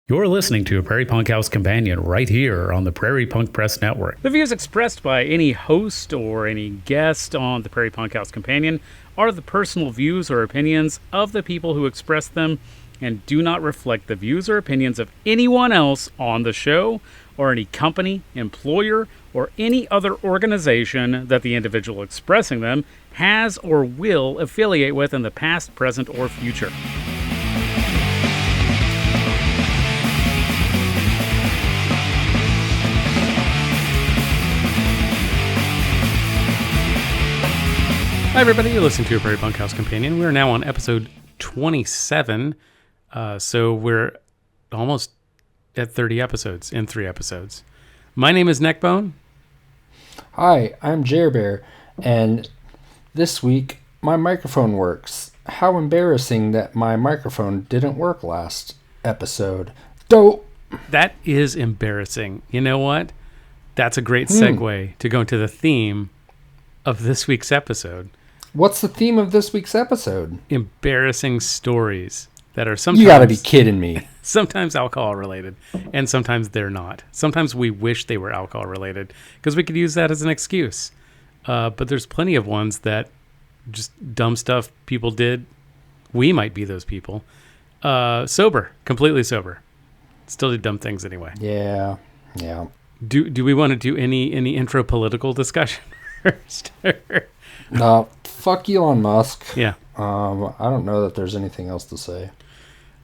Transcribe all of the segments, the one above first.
You're listening to a Prairie Punk House Companion right here on the Prairie Punk Press Network. The views expressed by any host or any guest on the Prairie Punk House Companion are the personal views or opinions of the people who express them and do not reflect the views or opinions of anyone else on the show or any company, employer, or any other organization that the individual expressing them has or will affiliate with in the past, present, or future. Hi everybody, you're listening to a Prairie Punk House Companion. We're now on episode 27, so we're almost at 30 episodes, in 3 episodes. My name is Neckbone. Hi, I'm Jerbear, and this week my microphone works. How embarrassing that my microphone didn't work last episode. Dope! That is embarrassing. You know what? That's a great segue to go into the theme of this week's episode. What's the theme of this week's episode? Embarrassing stories that are sometimes... You gotta be kidding me. Sometimes alcohol related, and sometimes they're not. Sometimes we wish they were alcohol related because we could use that as an excuse. But there's plenty of ones that just dumb stuff people did. We might be those people. Sober, completely sober. Still did dumb things anyway. Yeah. Do we want to do any intro political discussion first? Fuck Elon Musk. Yeah. I don't know that there's anything else to say.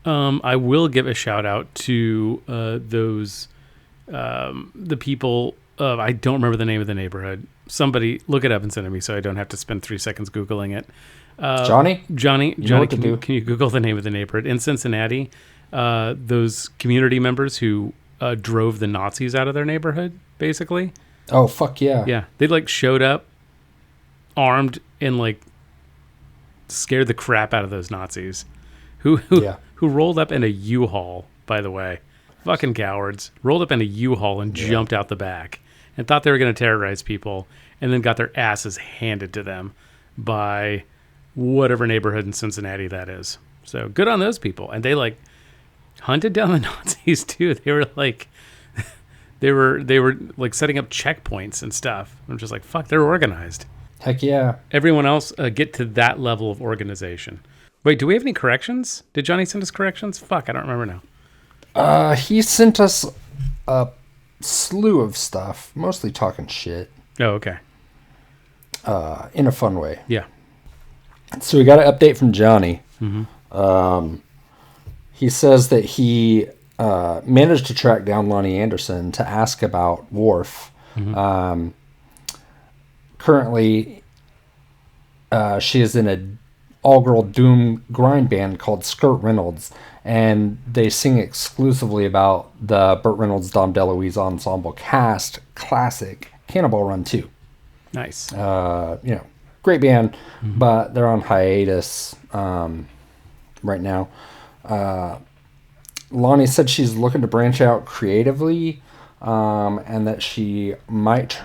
I will give a shout out to the people of, I don't remember the name of the neighborhood. Somebody look it up and send it to me so I don't have to spend 3 seconds Googling it. Johnny, can you Google the name of the neighborhood? In Cincinnati, those community members who drove the Nazis out of their neighborhood, basically. Oh, fuck yeah. Yeah. They showed up armed and scared the crap out of those Nazis who rolled up in a U-Haul, by the way. Fucking cowards. Rolled up in a U-Haul and jumped out the back and thought they were going to terrorize people and then got their asses handed to them by whatever neighborhood in Cincinnati that is. So good on those people. And they hunted down the Nazis too. They were they were setting up checkpoints and stuff. I'm just like, fuck, they're organized. Heck yeah. Everyone else get to that level of organization. Wait, do we have any corrections? Did Johnny send us corrections? Fuck, I don't remember now. He sent us a slew of stuff, mostly talking shit. Oh, okay. In a fun way. Yeah. So we got an update from Johnny. Mm-hmm. He says that he managed to track down Lonnie Anderson to ask about Worf. Mm-hmm. Currently, she is in a all-girl doom grind band called Skirt Reynolds, and they sing exclusively about the Burt Reynolds Dom DeLuise ensemble cast classic Cannonball Run 2. Nice. Great band, but they're on hiatus right now. Lonnie said she's looking to branch out creatively, and that she might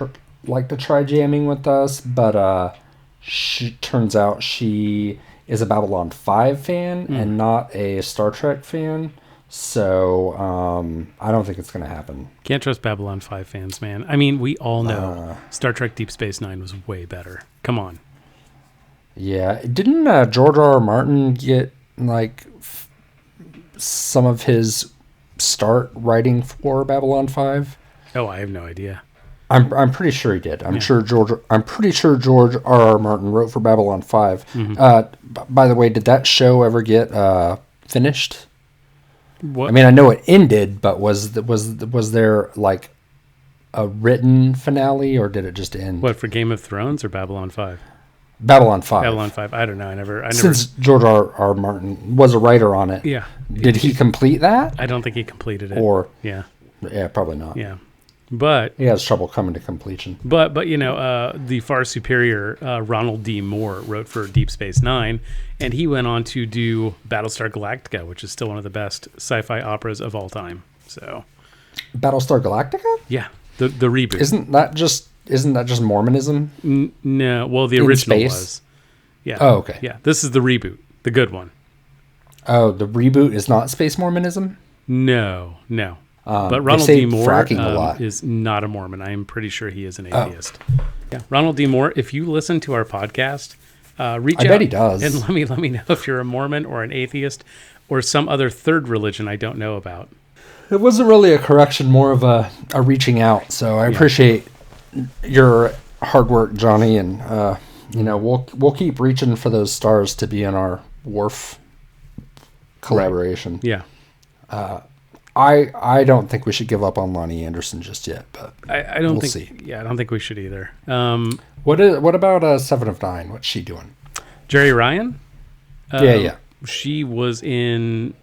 like to try jamming with us, but turns out she is a Babylon 5 fan and not a Star Trek fan, so I don't think it's going to happen. Can't trust Babylon 5 fans, man. I mean, we all know Star Trek Deep Space Nine was way better. Come on. Yeah. Didn't George R. R. Martin get some of his start writing for Babylon 5? Oh, I have no idea. I'm pretty sure he did. I'm pretty sure George R. R. Martin wrote for Babylon 5. Mm-hmm. By the way, did that show ever get finished? What? I mean, I know it ended, but was there a written finale, or did it just end? What, for Game of Thrones or Babylon 5? Babylon 5. Babylon 5. I don't know. I never. Since George R. R. Martin was a writer on it. Yeah. Did he complete that? I don't think he completed it. Or yeah, probably not. Yeah. But he has trouble coming to completion. But the far superior Ronald D. Moore wrote for Deep Space Nine, and he went on to do Battlestar Galactica, which is still one of the best sci-fi operas of all time. So, Battlestar Galactica? Yeah, the reboot. Isn't that just Mormonism? No, well, the original was. Yeah. Oh, okay. Yeah, this is the reboot, the good one. Oh, the reboot is not space Mormonism? No. But They Ronald say D. Moore fracking a lot. is not a Mormon. I am pretty sure he is an atheist. Yeah, Ronald D. Moore, if you listen to our podcast, reach out. I bet he does. And let me know if you're a Mormon or an atheist or some other third religion I don't know about. It wasn't really a correction, more of a reaching out. So I appreciate your hard work, Johnny, and we'll keep reaching for those stars to be in our Worf collaboration. Yeah. I don't think we should give up on Lonnie Anderson just yet, but I don't we'll think. see. Yeah, I don't think we should either. What about 7 of 9? What's she doing? Jerry Ryan. Yeah. She was in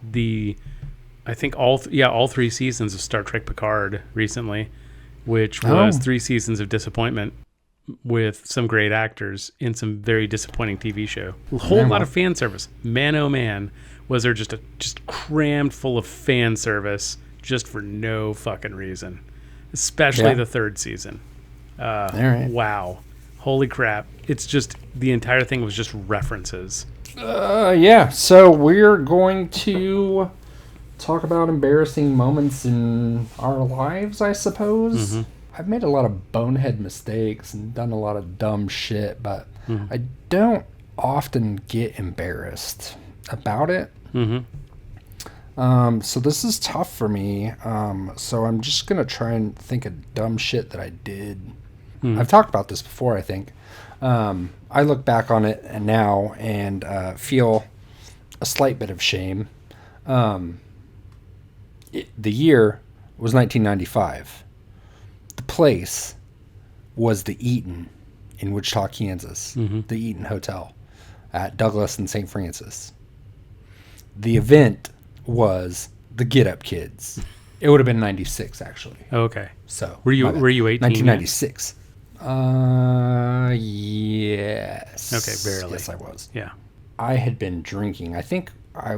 I think all 3 seasons of Star Trek Picard recently, which was 3 seasons of disappointment with some great actors in some very disappointing TV show. A whole lot of fan service. Man, oh man, was there just crammed full of fan service just for no fucking reason. Especially the 3rd season. All right. Wow. Holy crap. It's just, the entire thing was just references. So we're going to talk about embarrassing moments in our lives, I suppose. Mm-hmm. I've made a lot of bonehead mistakes and done a lot of dumb shit, but I don't often get embarrassed about it. Mm-hmm. So this is tough for me. So I'm just going to try and think of dumb shit that I did. I've talked about this before, I think. I look back on it now and feel a slight bit of shame. The year was 1995. The place was the Eaton in Wichita, Kansas. The Eaton Hotel at Douglas and St. Francis. The event was the Get Up Kids. It would have been 96, actually. Okay. So were you 18? 1996. Yes. Okay, barely. Yes, I was. Yeah. I had been drinking. I think I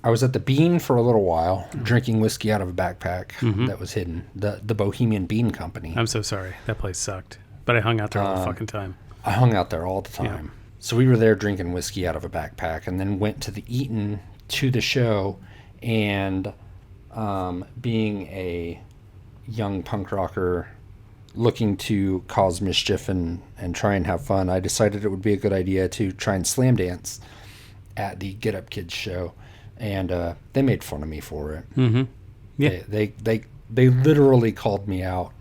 was at the Bean for a little while, drinking whiskey out of a backpack that was hidden. The Bohemian Bean Company. I'm so sorry. That place sucked. But I hung out there all the fucking time. I hung out there all the time. Yeah. So we were there drinking whiskey out of a backpack and then went to the Eaton to the show. And being a young punk rocker looking to cause mischief and try and have fun, I decided it would be a good idea to try and slam dance at the Get Up Kids show. And they made fun of me for it. Mm-hmm. Yeah. They literally called me out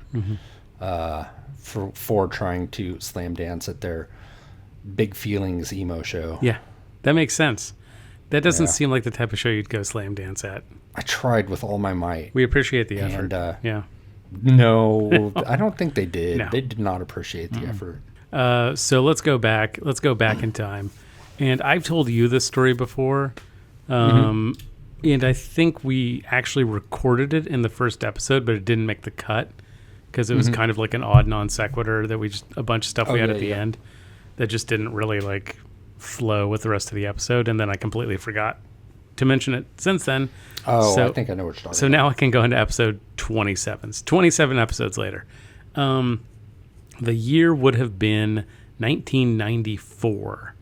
for trying to slam dance at their Big Feelings emo show. Yeah, that makes sense. That doesn't seem like the type of show you'd go slam dance at. I tried with all my might. We appreciate the effort. Yeah. No, I don't think they did. No. They did not appreciate the effort. So let's go back. Let's go back in time. And I've told you this story before. And I think we actually recorded it in the first episode, but it didn't make the cut because it was kind of like an odd non sequitur that a bunch of stuff we had at the end that just didn't really like flow with the rest of the episode. And then I completely forgot to mention it since then. I think I know what you're talking about. So now I can go into episode 27. 27 episodes later. The year would have been 1994.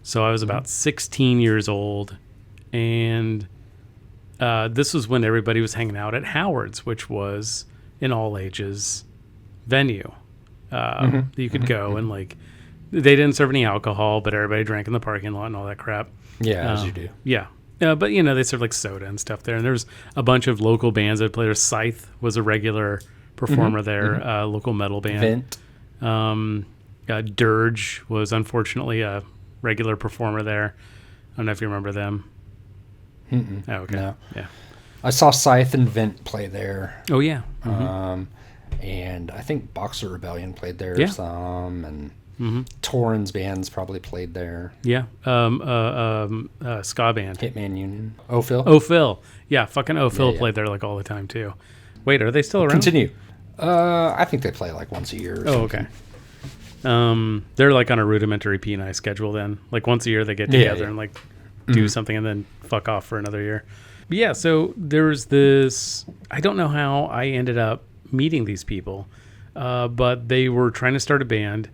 So I was about 16 years old. And this was when everybody was hanging out at Howard's, which was an all ages venue. You could go and like, they didn't serve any alcohol, but everybody drank in the parking lot and all that crap. Yeah, as you do. Yeah. But they served like soda and stuff there. And there was a bunch of local bands that played there. Scythe was a regular performer there, local metal band. Vent. Dirge was unfortunately a regular performer there. I don't know if you remember them. Mm-mm. Oh, okay. No. Yeah. I saw Scythe and Vent play there. Oh, yeah. And I think Boxer Rebellion played there some, and Torrens bands probably played there. Yeah. Ska band. Hitman Union. Phil. Oh, Phil. Yeah, fucking Phil played there like all the time too. Wait, are they still around? Continue. I think they play like once a year. Or something. Okay. They're like on a rudimentary P&I schedule then. Like once a year they get together and like do something and then fuck off for another year. But yeah, so there's this, I don't know how I ended up meeting these people, but they were trying to start a band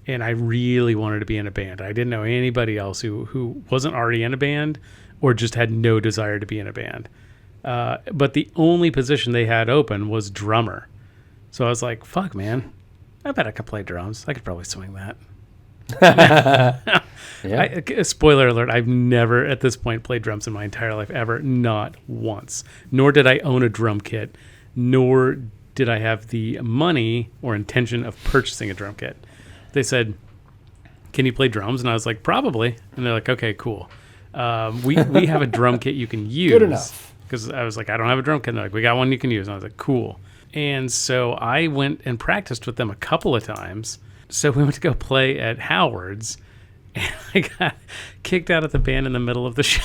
and I really wanted to be in a band. I didn't know anybody else who wasn't already in a band or just had no desire to be in a band. But the only position they had open was drummer. So I was like, fuck, man. I bet I could play drums. I could probably swing that. Yeah. Spoiler alert, I've never at this point played drums in my entire life ever. Not once. Nor did I own a drum kit. Nor did I have the money or intention of purchasing a drum kit. They said, can you play drums? And I was like, probably. And they're like, okay, cool. We have a drum kit you can use. Good enough. Because I was like, I don't have a drum kit. And they're like, we got one you can use. And I was like, cool. And so I went and practiced with them a couple of times. So we went to go play at Howard's, and I got kicked out of the band in the middle of the show.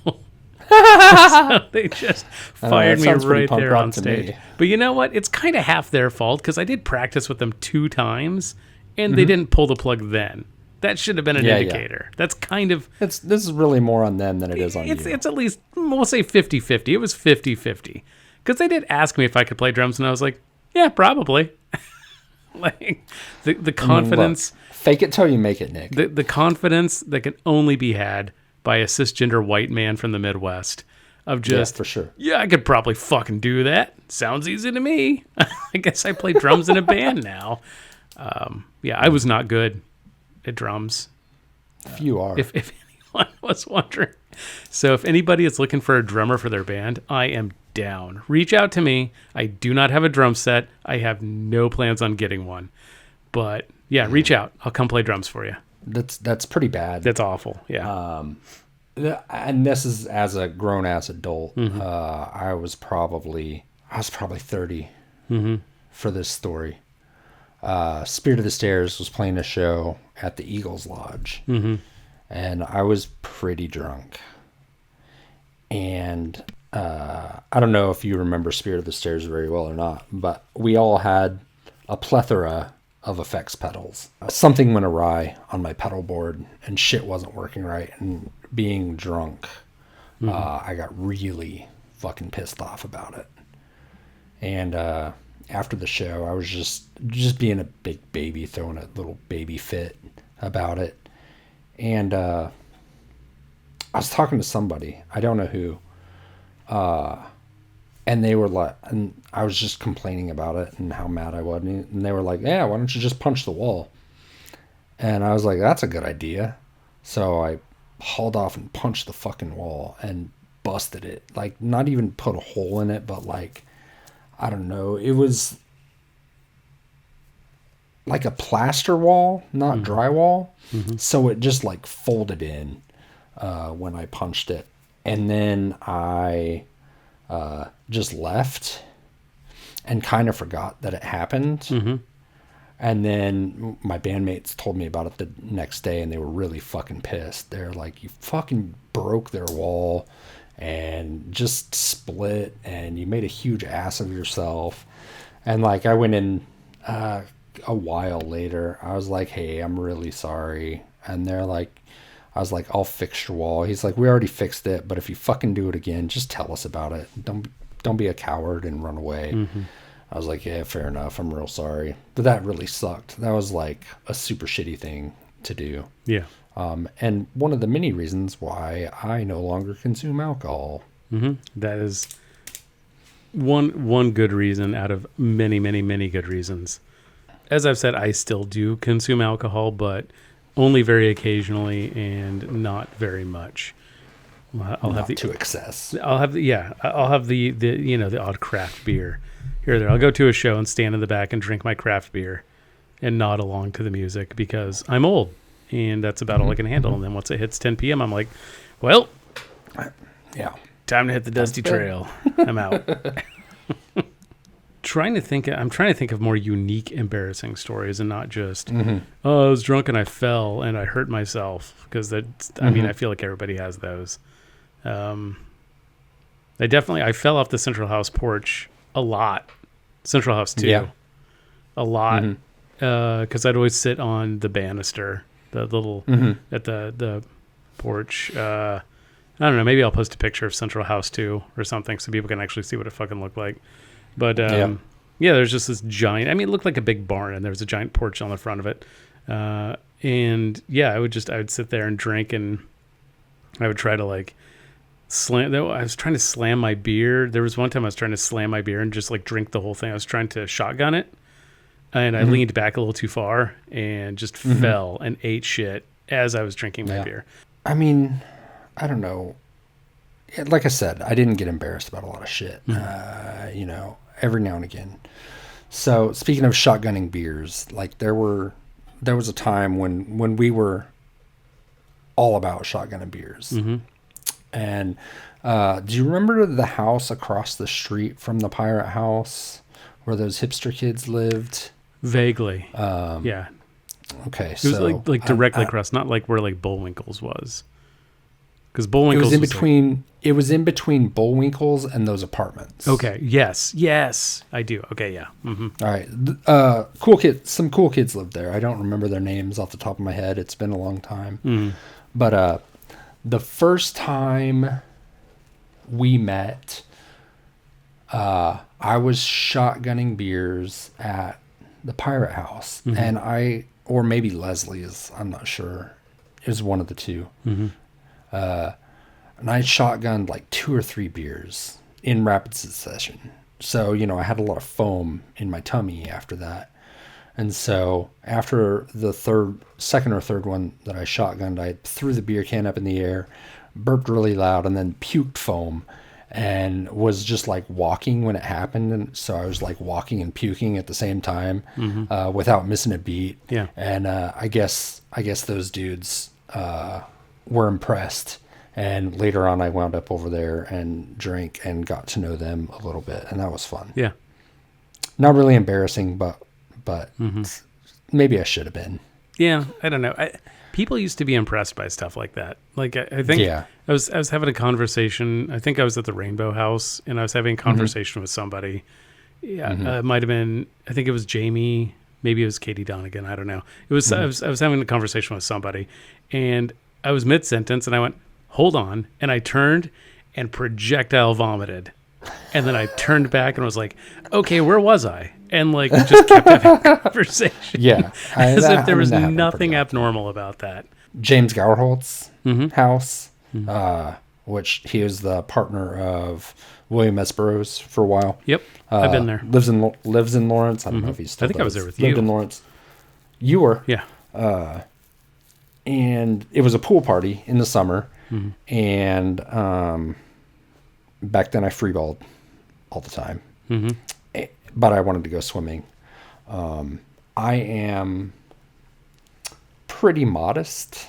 So they just fired me right there on stage. But you know what? It's kind of half their fault because I did practice with them 2 times, and they didn't pull the plug then. That should have been an indicator. Yeah. That's kind of... This is really more on them than it is on you. It's at least, we'll say 50-50. It was 50-50. Because they did ask me if I could play drums, and I was like, yeah, probably. Like the confidence... Look, fake it till you make it, Nick. The confidence that can only be had by a cisgender white man from the Midwest of just... Yeah, for sure. Yeah, I could probably fucking do that. Sounds easy to me. I guess I play drums in a band now. I was not good at drums. If you are. If anyone was wondering. So if anybody is looking for a drummer for their band, I am down. Reach out to me. I do not have a drum set. I have no plans on getting one. But yeah, reach out. I'll come play drums for you. That's pretty bad. That's awful. Yeah. And this is as a grown ass adult. I was probably 30 for this story. Spirit of the Stairs was playing a show at the Eagles Lodge, and I was pretty drunk. And I don't know if you remember Spirit of the Stairs very well or not, but we all had a plethora of effects pedals. Something went awry on my pedal board, and shit wasn't working right. And being drunk, I got really fucking pissed off about it. And after the show, I was just being a big baby, throwing a little baby fit about it. And I was talking to somebody, I don't know who, and they were like, and I was just complaining about it and how mad I was, and they were like, yeah, why don't you just punch the wall? And I was like, that's a good idea. So I hauled off and punched the fucking wall and busted it. Like, not even put a hole in it, but like, I don't know, it was like a plaster wall, not drywall. So it just like folded in when I punched it. And then I just left and kind of forgot that it happened. And then my bandmates told me about it the next day, and they were really fucking pissed. They're like, you fucking broke their wall and just split, and you made a huge ass of yourself. And like, I went in a while later, I was like, hey, I'm really sorry. And they're like, I was like, I'll fix your wall. He's like, we already fixed it, but if you fucking do it again, just tell us about it. Don't be a coward and run away. I was like, yeah, fair enough. I'm real sorry. But that really sucked. That was like a super shitty thing to do. Yeah. And one of the many reasons why I no longer consume alcohol. That is one good reason out of many, many, many good reasons. As I've said, I still do consume alcohol, but only very occasionally and not very much. I'll have to excess. I'll have the odd craft beer here or there. I'll go to a show and stand in the back and drink my craft beer and nod along to the music because I'm old and that's about all I can handle. And then once it hits 10 p.m., I'm like, well, yeah, time to hit the dusty trail. I'm out. I'm trying to think of more unique, embarrassing stories and not just, oh, I was drunk and I fell and I hurt myself, because I mean, I feel like everybody has those. I fell off the Central House porch a lot. Central House too. Yeah. A lot. Because I'd always sit on the banister, the little, at the porch. I don't know, maybe I'll post a picture of Central House 2 or something so people can actually see what it fucking looked like. But yeah, there's just this giant, I mean, it looked like a big barn and there was a giant porch on the front of it. And yeah, I would sit there and drink, and I would try to like I was trying to slam my beer. There was one time I was trying to slam my beer and just like drink the whole thing. I was trying to shotgun it, and I leaned back a little too far and just fell and ate shit as I was drinking my beer. I mean, I don't know. Like I said, I didn't get embarrassed about a lot of shit, you know, every now and again. So speaking of shotgunning beers, like there was a time when we were all about shotgunning beers. And do you remember the house across the street from the Pirate House where those hipster kids lived? Vaguely. Yeah. Okay. It was like directly across, not like where like Bullwinkle's was. Because Bullwinkle's it was in between Bullwinkle's and those apartments. Okay. Yes, I do. Okay. Yeah. All right. Some cool kids lived there. I don't remember their names off the top of my head. It's been a long time. But the first time we met, I was shotgunning beers at the Pirate House, and or maybe Leslie's, I'm not sure. It was one of the two. And I shotgunned like 2 or 3 beers in rapid succession. So, you know, I had a lot of foam in my tummy after that. And so after the second or third one that I shotgunned, I threw the beer can up in the air, burped really loud, and then puked foam, and was just like walking when it happened. And so I was like walking and puking at the same time, without missing a beat. Yeah. And I guess those dudes were impressed. And later on, I wound up over there and drank and got to know them a little bit, and that was fun. Yeah. Not really embarrassing, but maybe I should have been. Yeah, I don't know. People used to be impressed by stuff like that. Like I think I was having a conversation. I think I was at the Rainbow House, and I was having a conversation with somebody. Yeah, it might have been. I think it was Jamie. Maybe it was Katie Donegan. I don't know. It was. I was having a conversation with somebody, and I was mid sentence, and I went, "Hold on," and I turned and projectile vomited. And then I turned back and was like, okay, where was I? And like just kept having a conversation. Yeah. As if there was nothing abnormal about that. James Gowerholt's house, which he was the partner of William S. Burroughs for a while. Yep. I've been there. Lives in Lawrence. I don't know if he's still I think I was there with Lived you. in Lawrence. You were. Yeah. And it was a pool party in the summer. And back then I freeballed all the time. But I wanted to go swimming. I am pretty modest,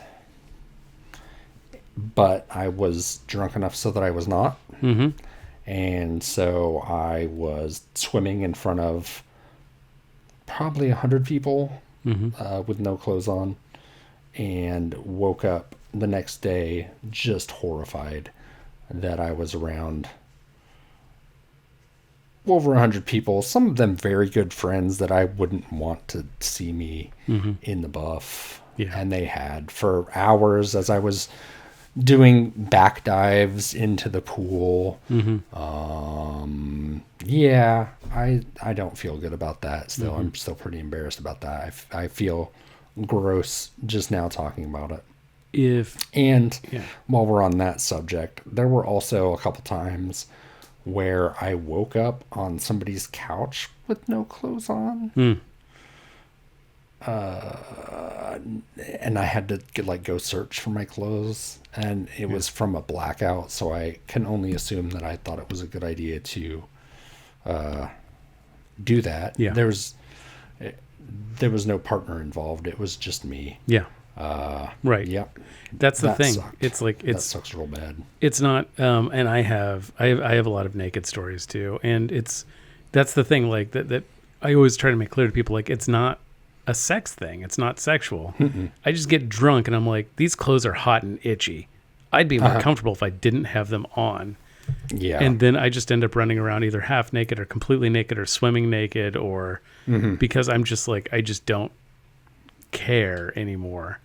but I was drunk enough so that I was not. And so I was swimming in front of probably 100 people with no clothes on, and woke up the next day just horrified that I was around over 100 people, some of them very good friends that I wouldn't want to see me in the buff. Yeah. And they had for hours as I was doing back dives into the pool. Yeah, I don't feel good about that still. I'm still pretty embarrassed about that. I feel gross just now talking about it. While we're on that subject, there were also a couple times where I woke up on somebody's couch with no clothes on. And I had to go search for my clothes, and it was from a blackout, so I can only assume that I thought it was a good idea to do that. Yeah. There was no partner involved. It was just me. Yeah. Right. Yeah. That's the thing. Sucked. It's like that sucks real bad. It's not. And I have a lot of naked stories too, and that's the thing. Like that I always try to make clear to people. Like it's not a sex thing. It's not sexual. I just get drunk and I'm like, these clothes are hot and itchy. I'd be more comfortable if I didn't have them on. Yeah. And then I just end up running around either half naked or completely naked or swimming naked or because I'm just like, I just don't care anymore.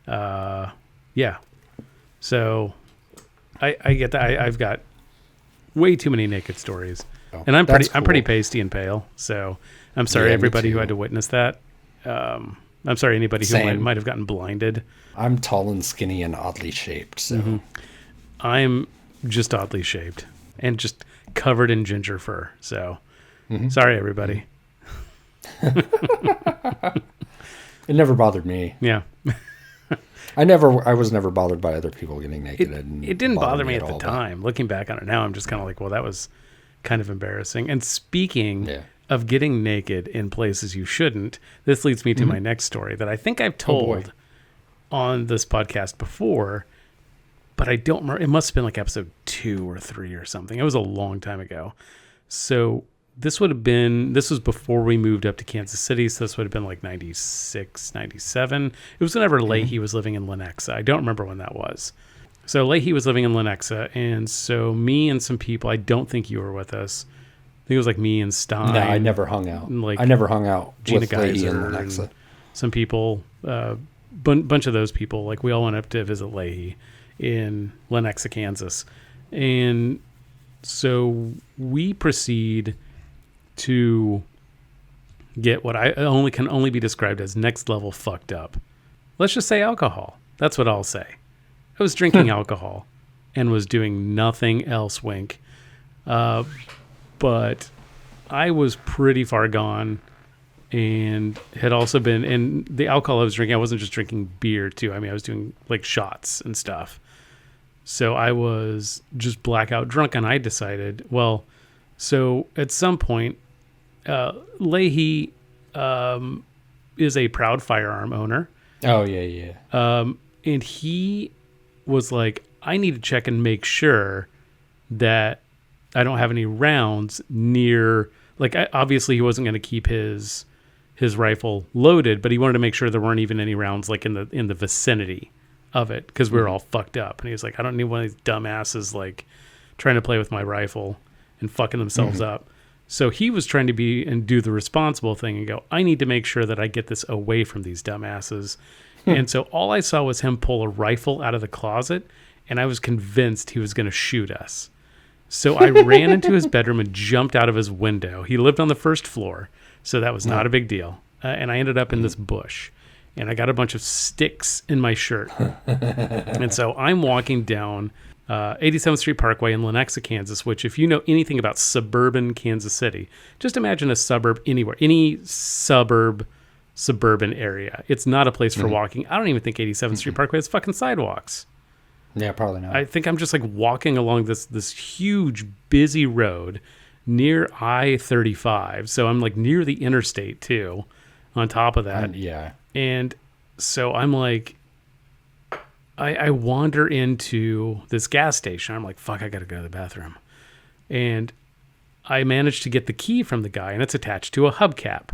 Yeah. So I get that. I've got way too many naked stories. And I'm pretty pasty and pale. So I'm sorry everybody who had to witness that. I'm sorry anybody who might have gotten blinded. I'm tall and skinny and oddly shaped, so just oddly shaped and just covered in ginger fur. So sorry, everybody. It never bothered me. Yeah. I was never bothered by other people getting naked. It didn't bother me at the time. Looking back on it now, I'm just kind of like, well, that was kind of embarrassing. And speaking of getting naked in places you shouldn't, this leads me to my next story that I think I've told on this podcast before, but I don't remember. It must have been like episode 2 or 3 or something. It was a long time ago. So this was before we moved up to Kansas City. So this would have been like 96, 97. It was whenever Leahy was living in Lenexa. I don't remember when that was. So Leahy was living in Lenexa. And so me and some people, I don't think you were with us. I think it was like me and Stein. No, I never hung out. Like I never hung out Gina with Leahy and Geyser Lenexa. and some people, bunch of those people. Like we all went up to visit Leahy in Lenexa, Kansas. And so we proceed to get what can only be described as next level fucked up. Let's just say alcohol. That's what I'll say. I was drinking alcohol and was doing nothing else, wink. But I was pretty far gone and had also been, and the alcohol I was drinking, I wasn't just drinking beer too. I mean, I was doing like shots and stuff. So I was just blackout drunk, and I decided, well, so at some point, Leahy is a proud firearm owner. Oh, yeah. And he was like, I need to check and make sure that I don't have any rounds near, like, obviously he wasn't going to keep his rifle loaded, but he wanted to make sure there weren't even any rounds like in the vicinity of it, because we were all fucked up. And he was like, I don't need one of these dumbasses like trying to play with my rifle and fucking themselves up. So he was trying to be and do the responsible thing and go, I need to make sure that I get this away from these dumbasses. And so all I saw was him pull a rifle out of the closet, and I was convinced he was going to shoot us. So I ran into his bedroom and jumped out of his window. He lived on the first floor, so that was not a big deal. And I ended up in this bush, and I got a bunch of sticks in my shirt. And so I'm walking down 87th Street Parkway in Lenexa, Kansas, which if you know anything about suburban Kansas City, just imagine a suburb anywhere, any suburban area. It's not a place for walking. I don't even think 87th Street Parkway has fucking sidewalks. Yeah, probably not. I think I'm just like walking along this huge busy road near I-35. So I'm like near the interstate too, on top of that. Yeah. And so I'm like, I wander into this gas station. I'm like, fuck, I got to go to the bathroom. And I managed to get the key from the guy, and it's attached to a hubcap.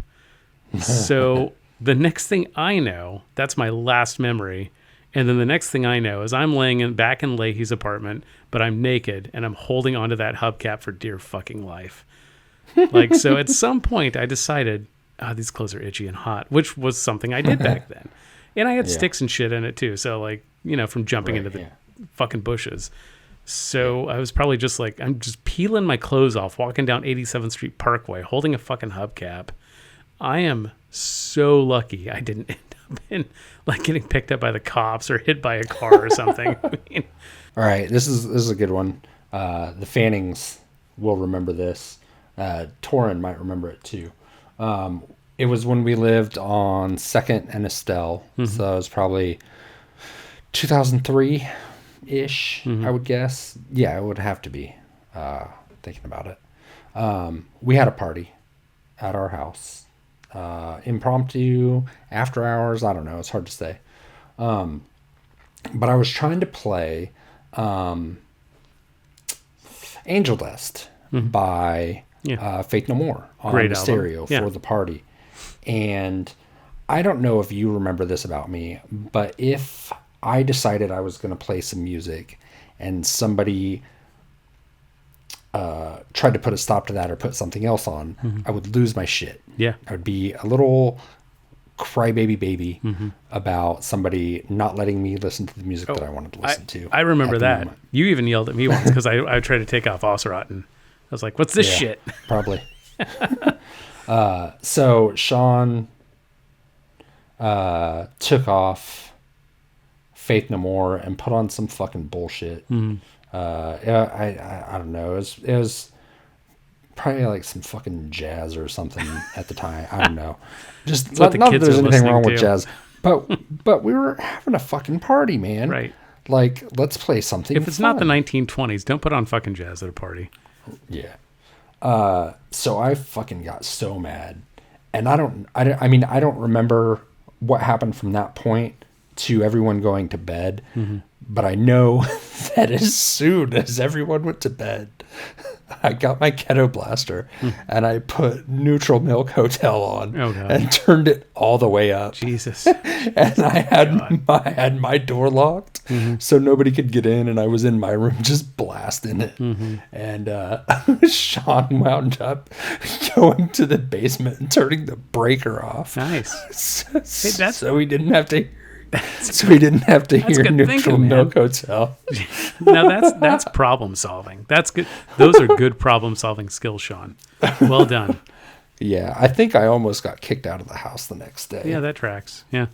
So the next thing I know, that's my last memory. And then the next thing I know is I'm laying back in Leahy's apartment, but I'm naked, and I'm holding onto that hubcap for dear fucking life. Like, so at some point I decided, these clothes are itchy and hot, which was something I did back then. And I had sticks and shit in it too. So like, from jumping into the fucking bushes. So I was probably just like, I'm just peeling my clothes off, walking down 87th Street Parkway, holding a fucking hubcap. I am so lucky I didn't end up in like getting picked up by the cops or hit by a car or something. I mean, all right, this is a good one. The Fannings will remember this. Torin might remember it too. It was when we lived on 2nd and Estelle, so it was probably 2003-ish, I would guess. Yeah, it would have to be, thinking about it. We had a party at our house. Impromptu, after hours, I don't know, it's hard to say. But I was trying to play Angel Dust by Faith No More on the stereo for the party. And I don't know if you remember this about me, but if I decided I was going to play some music and somebody tried to put a stop to that or put something else on, I would lose my shit. Yeah. I would be a little crybaby baby about somebody not letting me listen to the music that I wanted to listen to. I remember that. Moment. You even yelled at me once because I tried to take off Osserat, and I was like, what's this shit? Probably. So Sean took off Faith No More and put on some fucking bullshit. Yeah, I don't know. It was probably like some fucking jazz or something at the time. I don't know. Just what the not that kids there's are anything listening wrong with to. jazz, but we were having a fucking party, man. Right. Like, let's play something. If it's fun. not the 1920s, don't put on fucking jazz at a party. Yeah. So I fucking got so mad, and I mean, I don't remember what happened from that point to everyone going to bed, but I know that as soon as everyone went to bed, I got my Ghetto Blaster and I put Neutral Milk Hotel on and turned it all the way up. Jesus. And I had my door locked so nobody could get in, and I was in my room just blasting it. And Sean wound up going to the basement and turning the breaker off. Nice. So we didn't have to. So we didn't have to hear Neutral Milk Hotel. Now that's problem solving. That's good. Those are good problem solving skills, Sean. Well done. Yeah, I think I almost got kicked out of the house the next day. Yeah, that tracks. Yeah.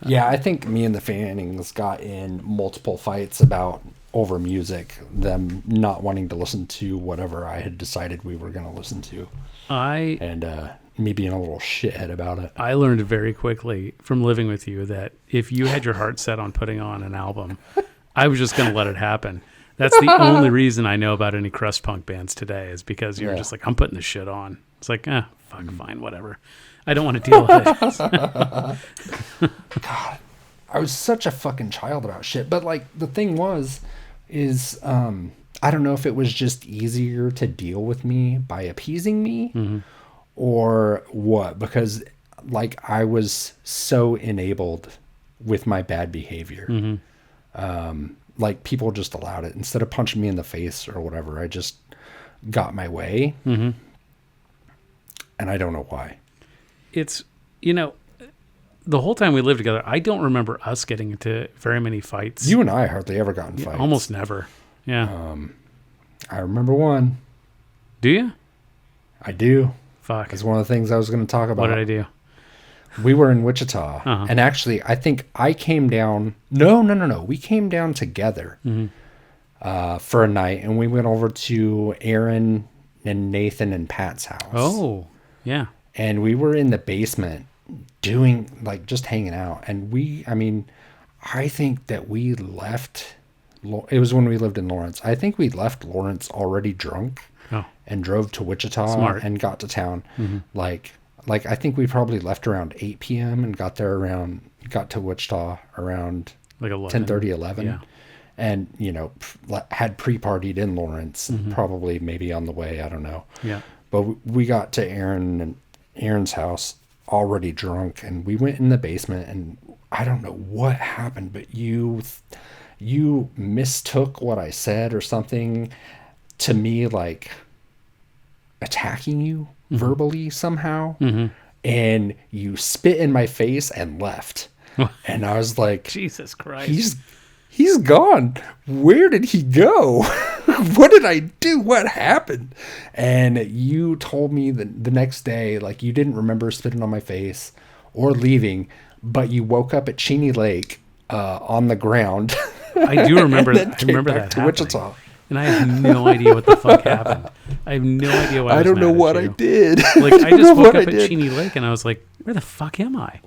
Yeah, I think me and the Fannings got in multiple fights over music, them not wanting to listen to whatever I had decided we were going to listen to. And me being a little shithead about it. I learned very quickly from living with you that if you had your heart set on putting on an album, I was just going to let it happen. That's the only reason I know about any crust punk bands today, is because you're just like, I'm putting this shit on. It's like, fine, whatever. I don't want to deal with it. God, I was such a fucking child about shit. But like the thing is I don't know if it was just easier to deal with me by appeasing me or what, because like I was so enabled with my bad behavior. Like people just allowed it. Instead of punching me in the face or whatever, I just got my way. And I don't know why. It's, the whole time we lived together, I don't remember us getting into very many fights. You and I hardly ever got in fights. Almost never. Yeah. I remember one. Do you? I do. Fuck. It's one of the things I was going to talk about. What did I do? We were in Wichita, and actually, I think I came down. No. We came down together for a night, and we went over to Aaron and Nathan and Pat's house. Oh, yeah. And we were in the basement doing, like, just hanging out. And I think that we left. It was when we lived in Lawrence. I think we left Lawrence already drunk and drove to Wichita and got to town. Like I think we probably left around 8 p.m. and got to Wichita around like 10:30, 11. Yeah. And, had pre-partied in Lawrence, probably maybe on the way. I don't know. Yeah. But we got to Aaron's house already drunk, and we went in the basement, and I don't know what happened, but you mistook what I said or something to me, like attacking you verbally somehow, and you spit in my face and left. And I was like, Jesus Christ, he's gone. Where did he go? What did I do? What happened? And you told me the next day, like, you didn't remember spitting on my face or leaving, but you woke up at Cheney Lake on the ground. I do remember that. I remember that to Wichita. And I have no idea what the fuck happened. I have no idea why I don't know what I did. Like, I just woke up at Cheney Lake and I was like, where the fuck am I?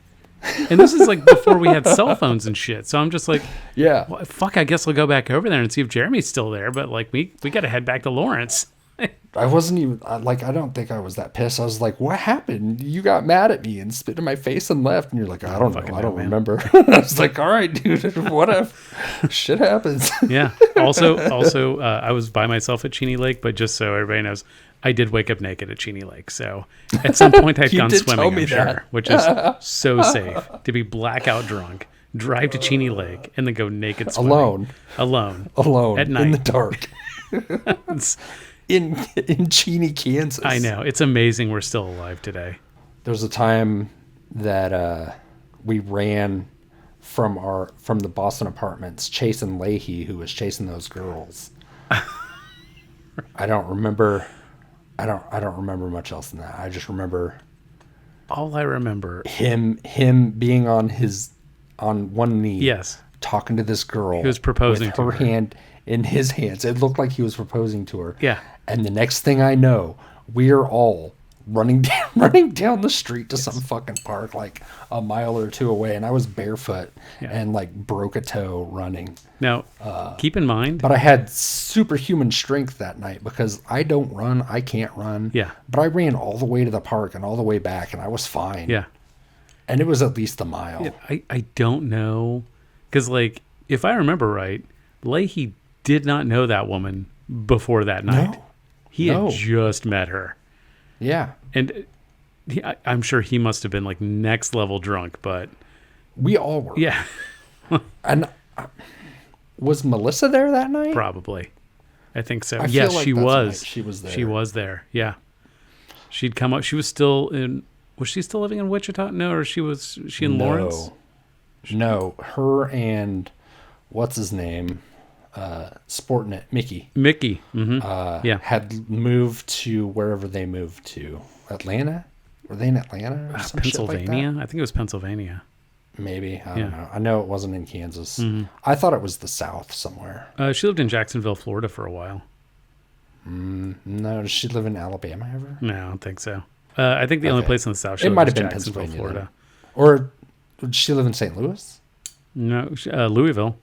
And this is like before we had cell phones and shit. So I'm just like, yeah, well, fuck, I guess I'll go back over there and see if Jeremy's still there. But like, we got to head back to Lawrence. I wasn't even like, I don't think I was that pissed. I was like, what happened? You got mad at me and spit in my face and left. And you're like, I don't know. I don't remember. I was like, all right, dude, whatever. Shit happens. Yeah. Also, I was by myself at Cheney Lake, but just so everybody knows, I did wake up naked at Cheney Lake. So at some point I'd gone swimming, I'm sure, which is so safe to be blackout drunk, drive to Cheney Lake, and then go naked swimming. Alone. At night. In the dark. In Cheney, Kansas. I know. It's amazing we're still alive today. There was a time that we ran from the Boston apartments chasing Leahy, who was chasing those girls. I don't remember much else than that. I just remember all I remember him being on one knee. Yes. talking to this girl. He was proposing with to her her. hand in his hands. It looked like he was proposing to her. Yeah. And the next thing I know, we're all running down the street to some fucking park like a mile or two away, and I was barefoot and like broke a toe running. Now, keep in mind, but I had superhuman strength that night because I don't run, I can't run. Yeah. But I ran all the way to the park and all the way back, and I was fine. Yeah. And it was at least a mile. Yeah, I don't know, because like if I remember right, Leahy did not know that woman before that night. No. He had just met her. Yeah. And I'm sure he must have been like next level drunk, but we all were. Yeah. And was Melissa there that night? Probably. I think so. I feel Yes, like she that's was. the night she was there. She was there. Yeah. She'd come up. She was still in. Was she still living in Wichita? No, or she in Lawrence? No, her and what's his name? Sportnet Mickey. Mm-hmm. Had moved to wherever they moved to. Atlanta? Were they in Atlanta or some Pennsylvania? shit like that? I think it was Pennsylvania. Maybe. I don't know. I know it wasn't in Kansas. Mm-hmm. I thought it was the South somewhere. She lived in Jacksonville, Florida for a while. No, does she live in Alabama ever? No, I don't think so. I think the only place in the South she it lived might was have been Jacksonville, Pennsylvania, Florida. then. Or did she live in St. Louis? No, Louisville.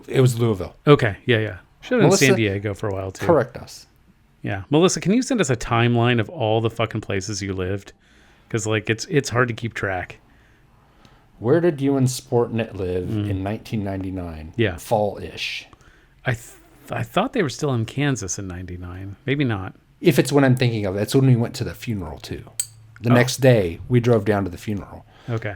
It was Louisville. Okay, yeah. She lived in Melissa, San Diego for a while too. Correct us. Yeah, Melissa, can you send us a timeline of all the fucking places you lived? Because like it's hard to keep track. Where did you and Sportnet live in 1999? Yeah, fall-ish. I thought they were still in Kansas in '99. Maybe not. If it's when I'm thinking of, it's when we went to the funeral too. The next day, we drove down to the funeral. Okay.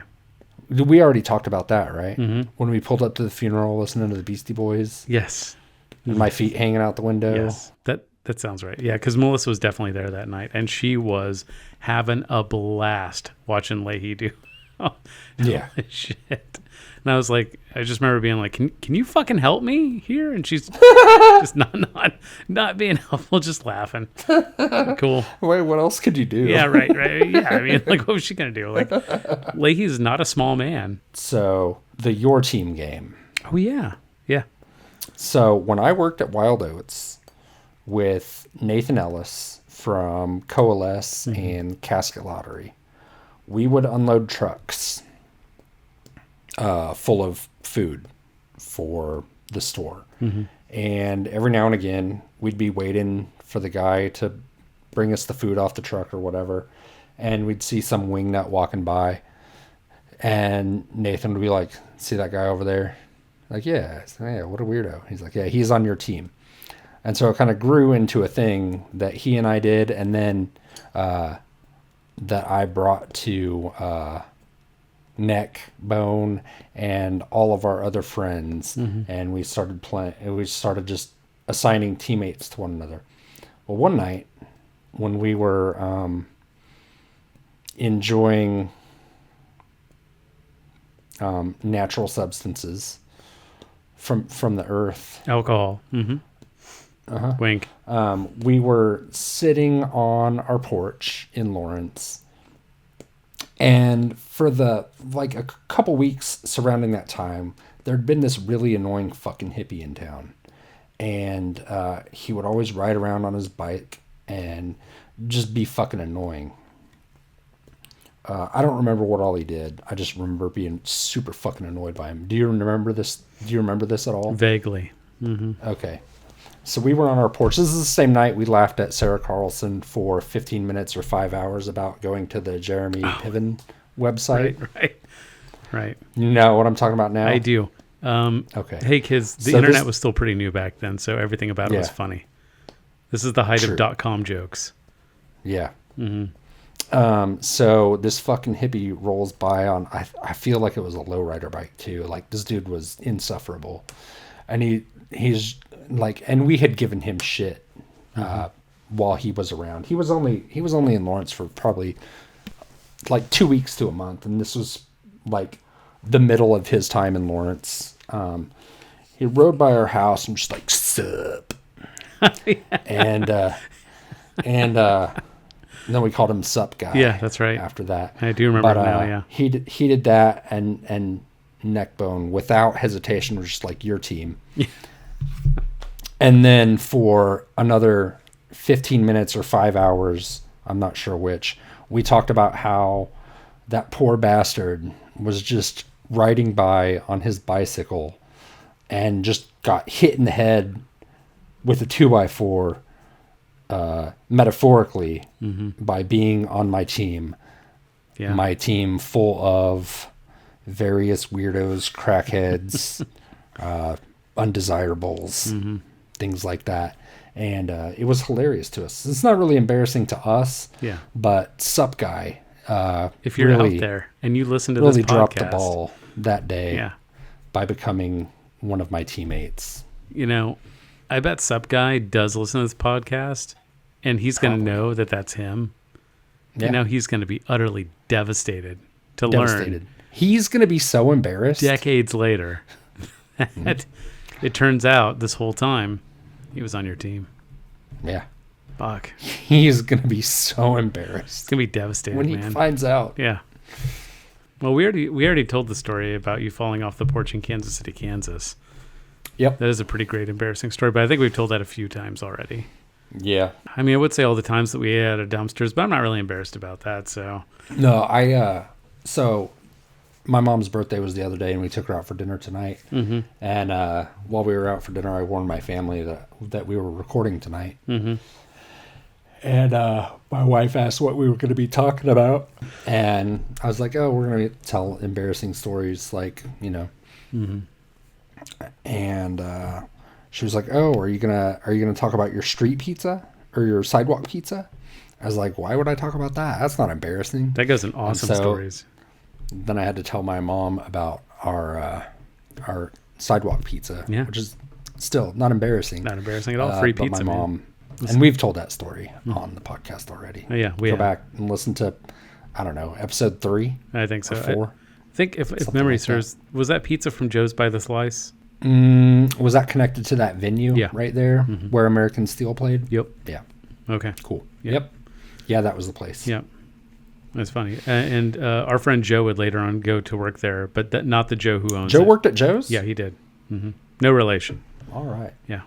We already talked about that, right? Mm-hmm. When we pulled up to the funeral, listening to the Beastie Boys. Yes. And my feet hanging out the window. Yes. That sounds right. Yeah, because Melissa was definitely there that night, and she was having a blast watching Leahy do. Yeah. Shit. And I was like, I just remember being like, can you fucking help me here? And she's just not being helpful, just laughing. Cool. Wait, what else could you do? Yeah, right. Yeah, I mean, like, what was she gonna do? Like, Leahy's not a small man. So the Your Team game. Oh yeah. So when I worked at Wild Oats with Nathan Ellis from Coalesce and Casket Lottery, we would unload trucks full of food for the store. And every now and again, we'd be waiting for the guy to bring us the food off the truck or whatever. And we'd see some wingnut walking by. And Nathan would be like, see that guy over there? Like, yeah. Yeah, what a weirdo. He's like, yeah, he's on your team. And so it kind of grew into a thing that he and I did. And then that I brought to Neck, Bone, and all of our other friends. And we started playing. We started just assigning teammates to one another. Well, one night when we were enjoying natural substances from the earth, Alcohol. Wink. we were sitting on our porch in Lawrence, and for the a couple weeks surrounding that time, there'd been this really annoying fucking hippie in town, and he would always ride around on his bike and just be fucking annoying. I don't remember what all he did. I just remember being super fucking annoyed by him. Do you remember this? Do you remember this at all? Vaguely. Okay. So we were on our porch. This is the same night we laughed at Sarah Carlson for 15 minutes or 5 hours about going to the Jeremy Piven website. Right. You know what I'm talking about now? I do. Okay. Hey, kids, the internet was still pretty new back then, so everything about it was funny. This is the height of .com jokes. Yeah. So this fucking hippie rolls by on, I feel like it was a lowrider bike too. Like this dude was insufferable. And he's like, and we had given him shit while he was around. He was only in Lawrence for probably like 2 weeks to a month. And this was like the middle of his time in Lawrence. He rode by our house and just like, sup. And then we called him Sup Guy. Yeah, that's right. After that, I do remember now. Yeah, he did that, and neck bone without hesitation. Was just like, your team. Yeah. And then for another 15 minutes or 5 hours, I'm not sure which, we talked about how that poor bastard was just riding by on his bicycle and just got hit in the head with a 2x4, metaphorically, by being on my team. Yeah. My team full of various weirdos, crackheads, undesirables, things like that. And it was hilarious to us. It's not really embarrassing to us, but Sup Guy, if you're really out there and you listen to really this podcast, dropped the ball that day by becoming one of my teammates. You know, I bet Sup Guy does listen to this podcast, and he's going to know that that's him. Yeah. You know, he's going to be utterly devastated to learn. He's going to be so embarrassed. Decades later, it turns out this whole time he was on your team. Yeah. Fuck. He's going to be so embarrassed. It's going to be devastated, when he finds out. Yeah. Well, we already told the story about you falling off the porch in Kansas City, Kansas. Yep. That is a pretty great, embarrassing story, but I think we've told that a few times already. Yeah. I mean, I would say all the times that we ate at dumpsters, but I'm not really embarrassed about that, so. No, so my mom's birthday was the other day, and we took her out for dinner tonight. Mm-hmm. And while we were out for dinner, I warned my family that we were recording tonight. Mm-hmm. And my wife asked what we were going to be talking about. And I was like, oh, we're going to tell embarrassing stories, like, you know. Mm-hmm. And she was like, oh, are you gonna talk about your street pizza or your sidewalk pizza? I was like, why would I talk about that? That's not embarrassing. That goes in awesome stories. Then I had to tell my mom about our sidewalk pizza, which is still not embarrassing. Not embarrassing at all. Free pizza, my mom, and we've told that story on the podcast already. Oh, yeah, go back and listen to, I don't know, episode 3. I think so. 4. I think if memory serves, was that pizza from Joe's by the Slice? Was that connected to that venue right there where American Steel played? Yep. Yeah. Okay. Cool. Yep. Yeah, that was the place. Yep. That's funny. And our friend Joe would later on go to work there, but not the Joe who owns it. Joe worked at Joe's? Yeah, he did. Mm-hmm. No relation. All right. Yeah.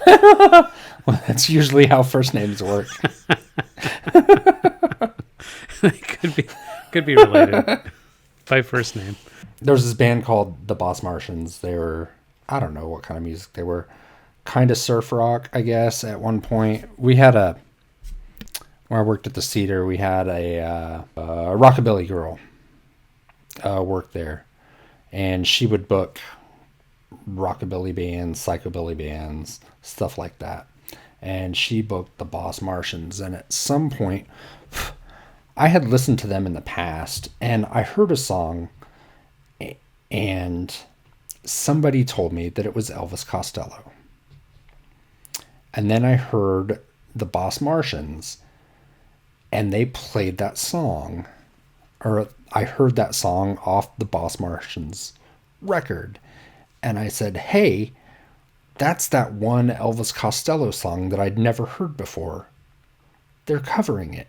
Well, that's usually how first names work. could be related by first name. There was this band called the Boss Martians. They were, I don't know what kind of music they were, kind of surf rock, I guess. At one point, we had when I worked at the Cedar, we had a rockabilly girl work there, and she would book rockabilly bands, psychobilly bands, stuff like that. And she booked the Boss Martians, and at some point, I had listened to them in the past, and I heard a song, and somebody told me that it was Elvis Costello. And then I heard the Boss Martians, and they played that song, or I heard that song off the Boss Martians record. And I said, hey, that's that one Elvis Costello song that I'd never heard before. They're covering it.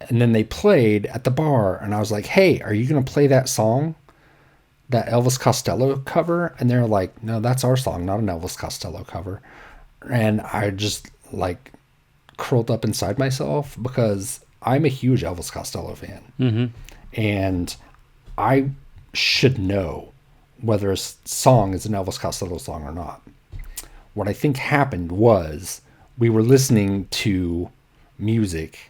And then they played at the bar, and I was like, hey, are you going to play that song? That Elvis Costello cover? And they're like, no, that's our song, not an Elvis Costello cover. And I just like curled up inside myself because I'm a huge Elvis Costello fan. Mm-hmm. And I should know whether a song is an Elvis Costello song or not. What I think happened was we were listening to music,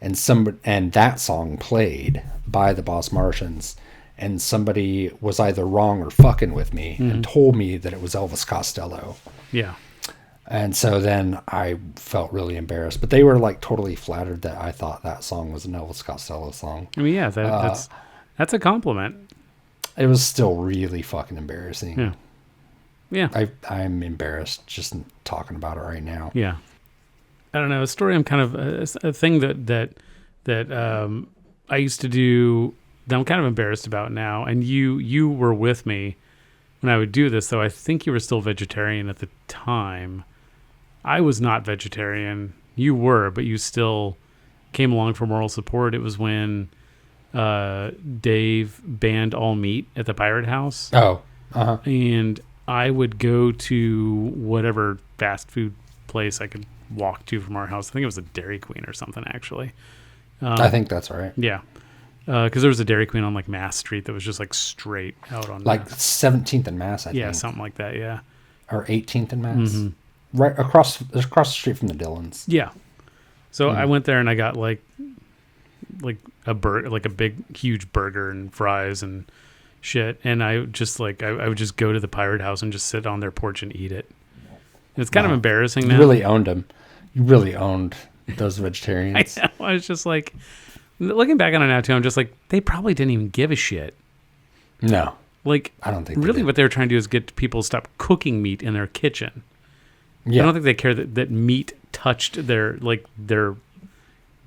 and that song played by the Boss Martians, and somebody was either wrong or fucking with me and told me that it was Elvis Costello. Yeah. And so then I felt really embarrassed, but they were like totally flattered that I thought that song was an Elvis Costello song. I mean, yeah, that's a compliment. It was still really fucking embarrassing. Yeah. Yeah. I'm embarrassed just talking about it right now. Yeah. I don't know. A story I'm kind of a thing that I used to do that I'm kind of embarrassed about now. And you were with me when I would do this, though I think you were still vegetarian at the time. I was not vegetarian. You were, but you still came along for moral support. It was when Dave banned all meat at the Pirate House. Oh, uh-huh. And I would go to whatever fast food place I could walk to from our house. I think it was a Dairy Queen or something, actually. I think that's right. Yeah. Because there was a Dairy Queen on like Mass Street that was just like straight out on like 17th and Mass, I think. Yeah, something like that, yeah. Or 18th and Mass. Right across the street from the Dillons. Yeah. So I went there and I got like a big huge burger and fries and shit, and I just like I would just go to the Pirate House and just sit on their porch and eat it. It's kind of embarrassing now. You really owned them. You really owned those vegetarians. I know. I was just like, looking back on it now too, I'm just like, they probably didn't even give a shit. No. Like, I don't think really what they were trying to do is get people to stop cooking meat in their kitchen. Yeah. I don't think they care that meat touched the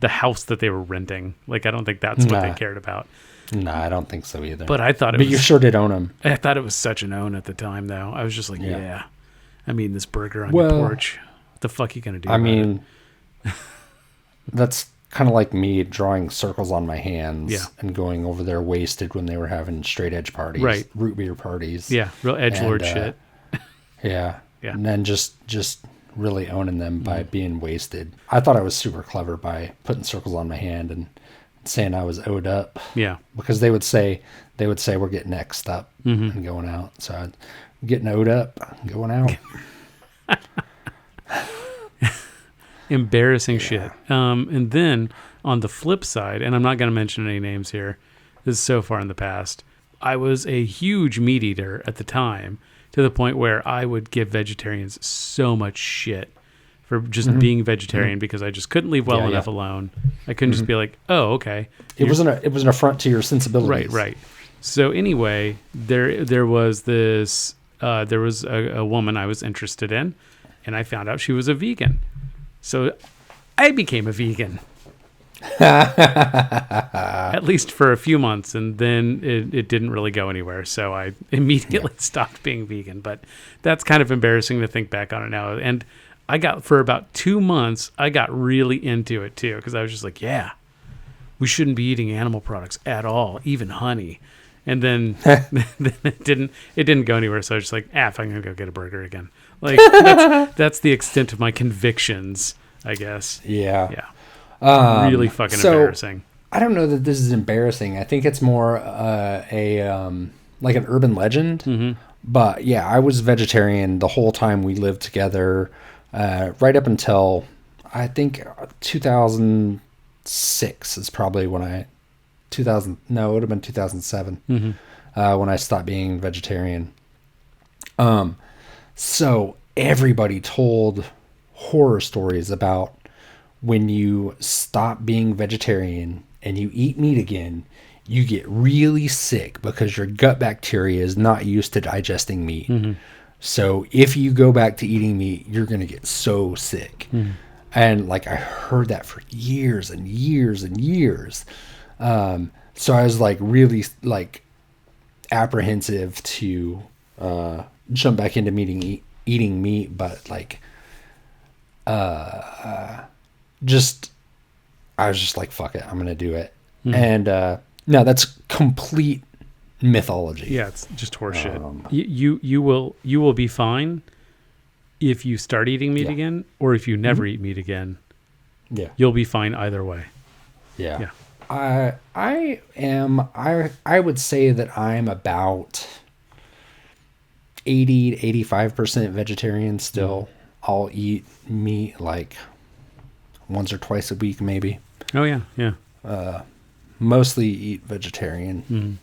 house that they were renting. Like, I don't think that's what they cared about. No, I don't think so either. But I thought But you sure did own them. I thought it was such an own at the time, though. I was just like, yeah. I mean, this burger on your porch. What the fuck are you going to do? I mean, that's kind of like me drawing circles on my hands and going over there wasted when they were having straight edge parties. Right. Root beer parties. Yeah, real edgelord shit. Yeah. Yeah. And then just really owning them by being wasted. I thought I was super clever by putting circles on my hand and saying I was owed up. Yeah. Because they would say we're getting next up and going out. So I'm getting owed up, going out. Embarrassing shit. And then on the flip side, and I'm not going to mention any names here, this is so far in the past, I was a huge meat eater at the time, to the point where I would give vegetarians so much shit for just being vegetarian because I just couldn't leave well enough alone. I couldn't just be like, oh, okay. It was an affront to your sensibilities. Right. So anyway, there was this a woman I was interested in, and I found out she was a vegan. So I became a vegan. At least for a few months, and then it didn't really go anywhere, so I immediately stopped being vegan. But that's kind of embarrassing to think back on it now. And for about 2 months, I got really into it too, because I was just like, yeah, we shouldn't be eating animal products at all, even honey. And then it didn't go anywhere, so I was just like, if I'm gonna go get a burger again. Like that's the extent of my convictions, I guess. Yeah. Really fucking embarrassing. I don't know that this is embarrassing. I think it's more like an urban legend. But yeah, I was vegetarian the whole time we lived together, right up until I think 2006 is probably when it would have been 2007 when I stopped being vegetarian. So everybody told horror stories about when you stop being vegetarian and you eat meat again, you get really sick because your gut bacteria is not used to digesting meat. So if you go back to eating meat, you're going to get so sick. And like I heard that for years and years and years. So I was like really like apprehensive to jump back into eating meat, but like I was just like, fuck it, I'm gonna do it. And no, that's complete mythology. Yeah, it's just horseshit. You will be fine if you start eating meat again, or if you never eat meat again. Yeah, you'll be fine either way. Yeah. I would say that I'm about 80 to 85% vegetarian still. I'll eat meat like once or twice a week, maybe. Oh yeah. Mostly eat vegetarian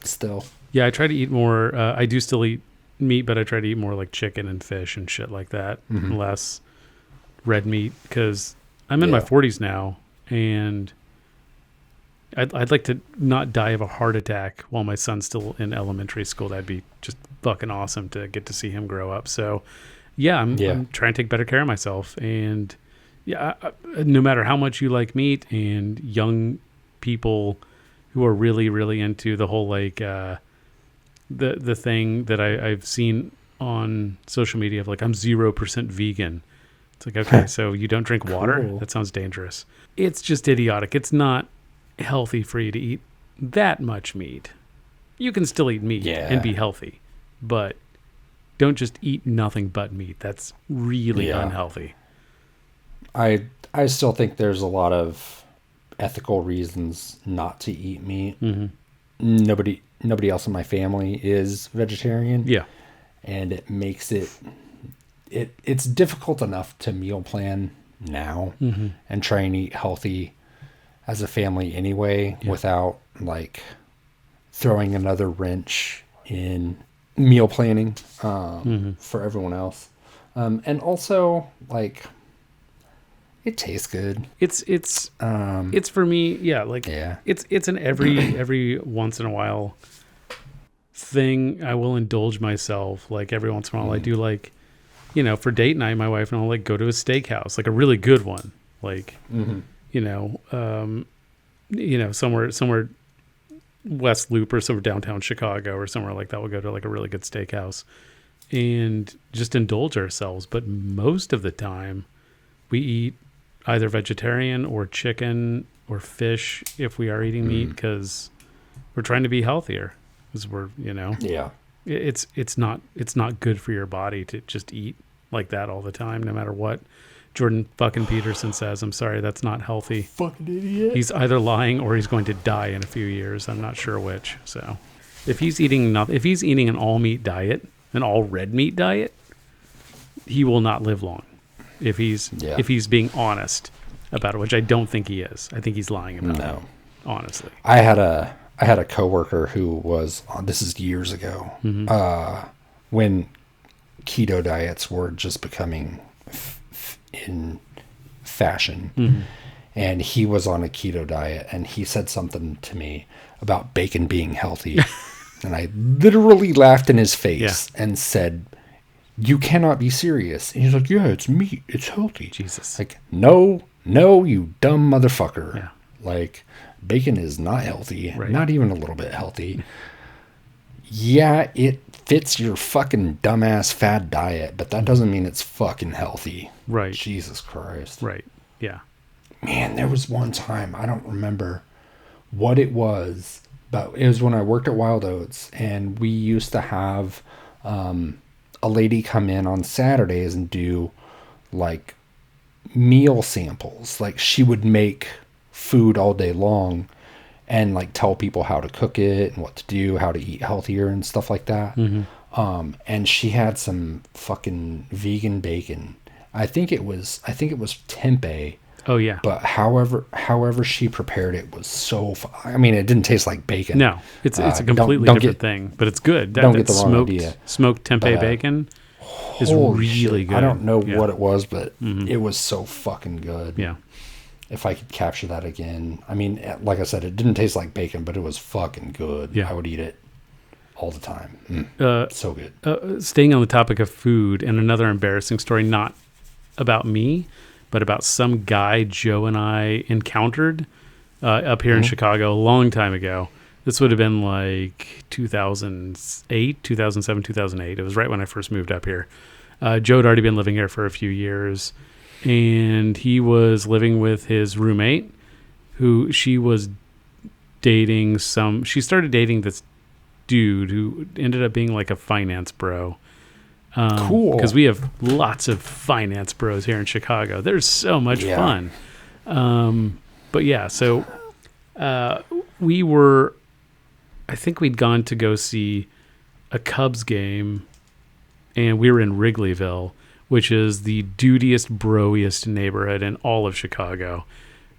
still. Yeah, I try to eat more. I do still eat meat, but I try to eat more like chicken and fish and shit like that. Less red meat, because I'm in my 40s now, and I'd like to not die of a heart attack while my son's still in elementary school. That'd be just fucking awesome to get to see him grow up. So yeah, I'm trying to take better care of myself. And yeah, no matter how much you like meat, and young people who are really, really into the whole like the thing that I've seen on social media of like, I'm 0% vegan. It's like, okay, so you don't drink water? Cool. That sounds dangerous. It's just idiotic. It's not healthy for you to eat that much meat. You can still eat meat Yeah. and be healthy, but don't just eat nothing but meat. That's really unhealthy. I still think there's a lot of ethical reasons not to eat meat. Mm-hmm. Nobody else in my family is vegetarian. Yeah. And it makes it's difficult enough to meal plan now and try and eat healthy as a family anyway, without like throwing another wrench in meal planning for everyone else. And also, like, it tastes good. It's for me, it's an every once in a while thing. I will indulge myself, like, every once in a while. I do, like, for date night, my wife and I'll, like, go to a steakhouse, like a really good one, like somewhere West Loop or somewhere downtown Chicago or somewhere like that. We'll go to, like, a really good steakhouse and just indulge ourselves. But most of the time we eat either vegetarian or chicken or fish if we are eating meat, because we're trying to be healthier, because we're it's not good for your body to just eat like that all the time, no matter what Jordan fucking Peterson says. I'm sorry, that's not healthy. Fucking idiot. He's either lying or he's going to die in a few years. I'm not sure which. So if he's eating an all meat diet, an all red meat diet, he will not live long. If he's being honest about it, which I don't think he is. I think he's lying about it, honestly. I had a coworker who was this is years ago, when keto diets were just becoming in fashion, and he was on a keto diet, and he said something to me about bacon being healthy, and I literally laughed in his face and said, "You cannot be serious." And he's like, "Yeah, it's meat. It's healthy." Jesus. Like, no, you dumb motherfucker. Yeah. Like, bacon is not healthy. Right. Not even a little bit healthy. Yeah, it fits your fucking dumbass fad diet, but that doesn't mean it's fucking healthy. Right. Jesus Christ. Right. Yeah. Man, there was one time, I don't remember what it was, but it was when I worked at Wild Oats, and we used to have a lady come in on Saturdays and do, like, meal samples. Like, she would make food all day long and, like, tell people how to cook it and what to do, how to eat healthier and stuff like that. And she had some fucking vegan bacon. I think it was tempeh. Oh yeah. But however she prepared it was so. I mean, it didn't taste like bacon. No, it's a completely different thing, but it's good. Don't get the wrong idea. Smoked tempeh bacon is really good. I don't know what it was, but it was so fucking good. Yeah. If I could capture that again. I mean, like I said, it didn't taste like bacon, but it was fucking good. Yeah. I would eat it all the time. So good. Staying on the topic of food, and another embarrassing story, not about me, but about some guy Joe and I encountered up here in Chicago a long time ago. This would have been like 2007, 2008. It was right when I first moved up here. Joe had already been living here for a few years, and he was living with his roommate, who she was dating she started dating this dude who ended up being like a finance bro. Cool. Because we have lots of finance bros here in Chicago. There's so much fun. But yeah, so I think we'd gone to go see a Cubs game, and we were in Wrigleyville, which is the dudiest, broiest neighborhood in all of Chicago.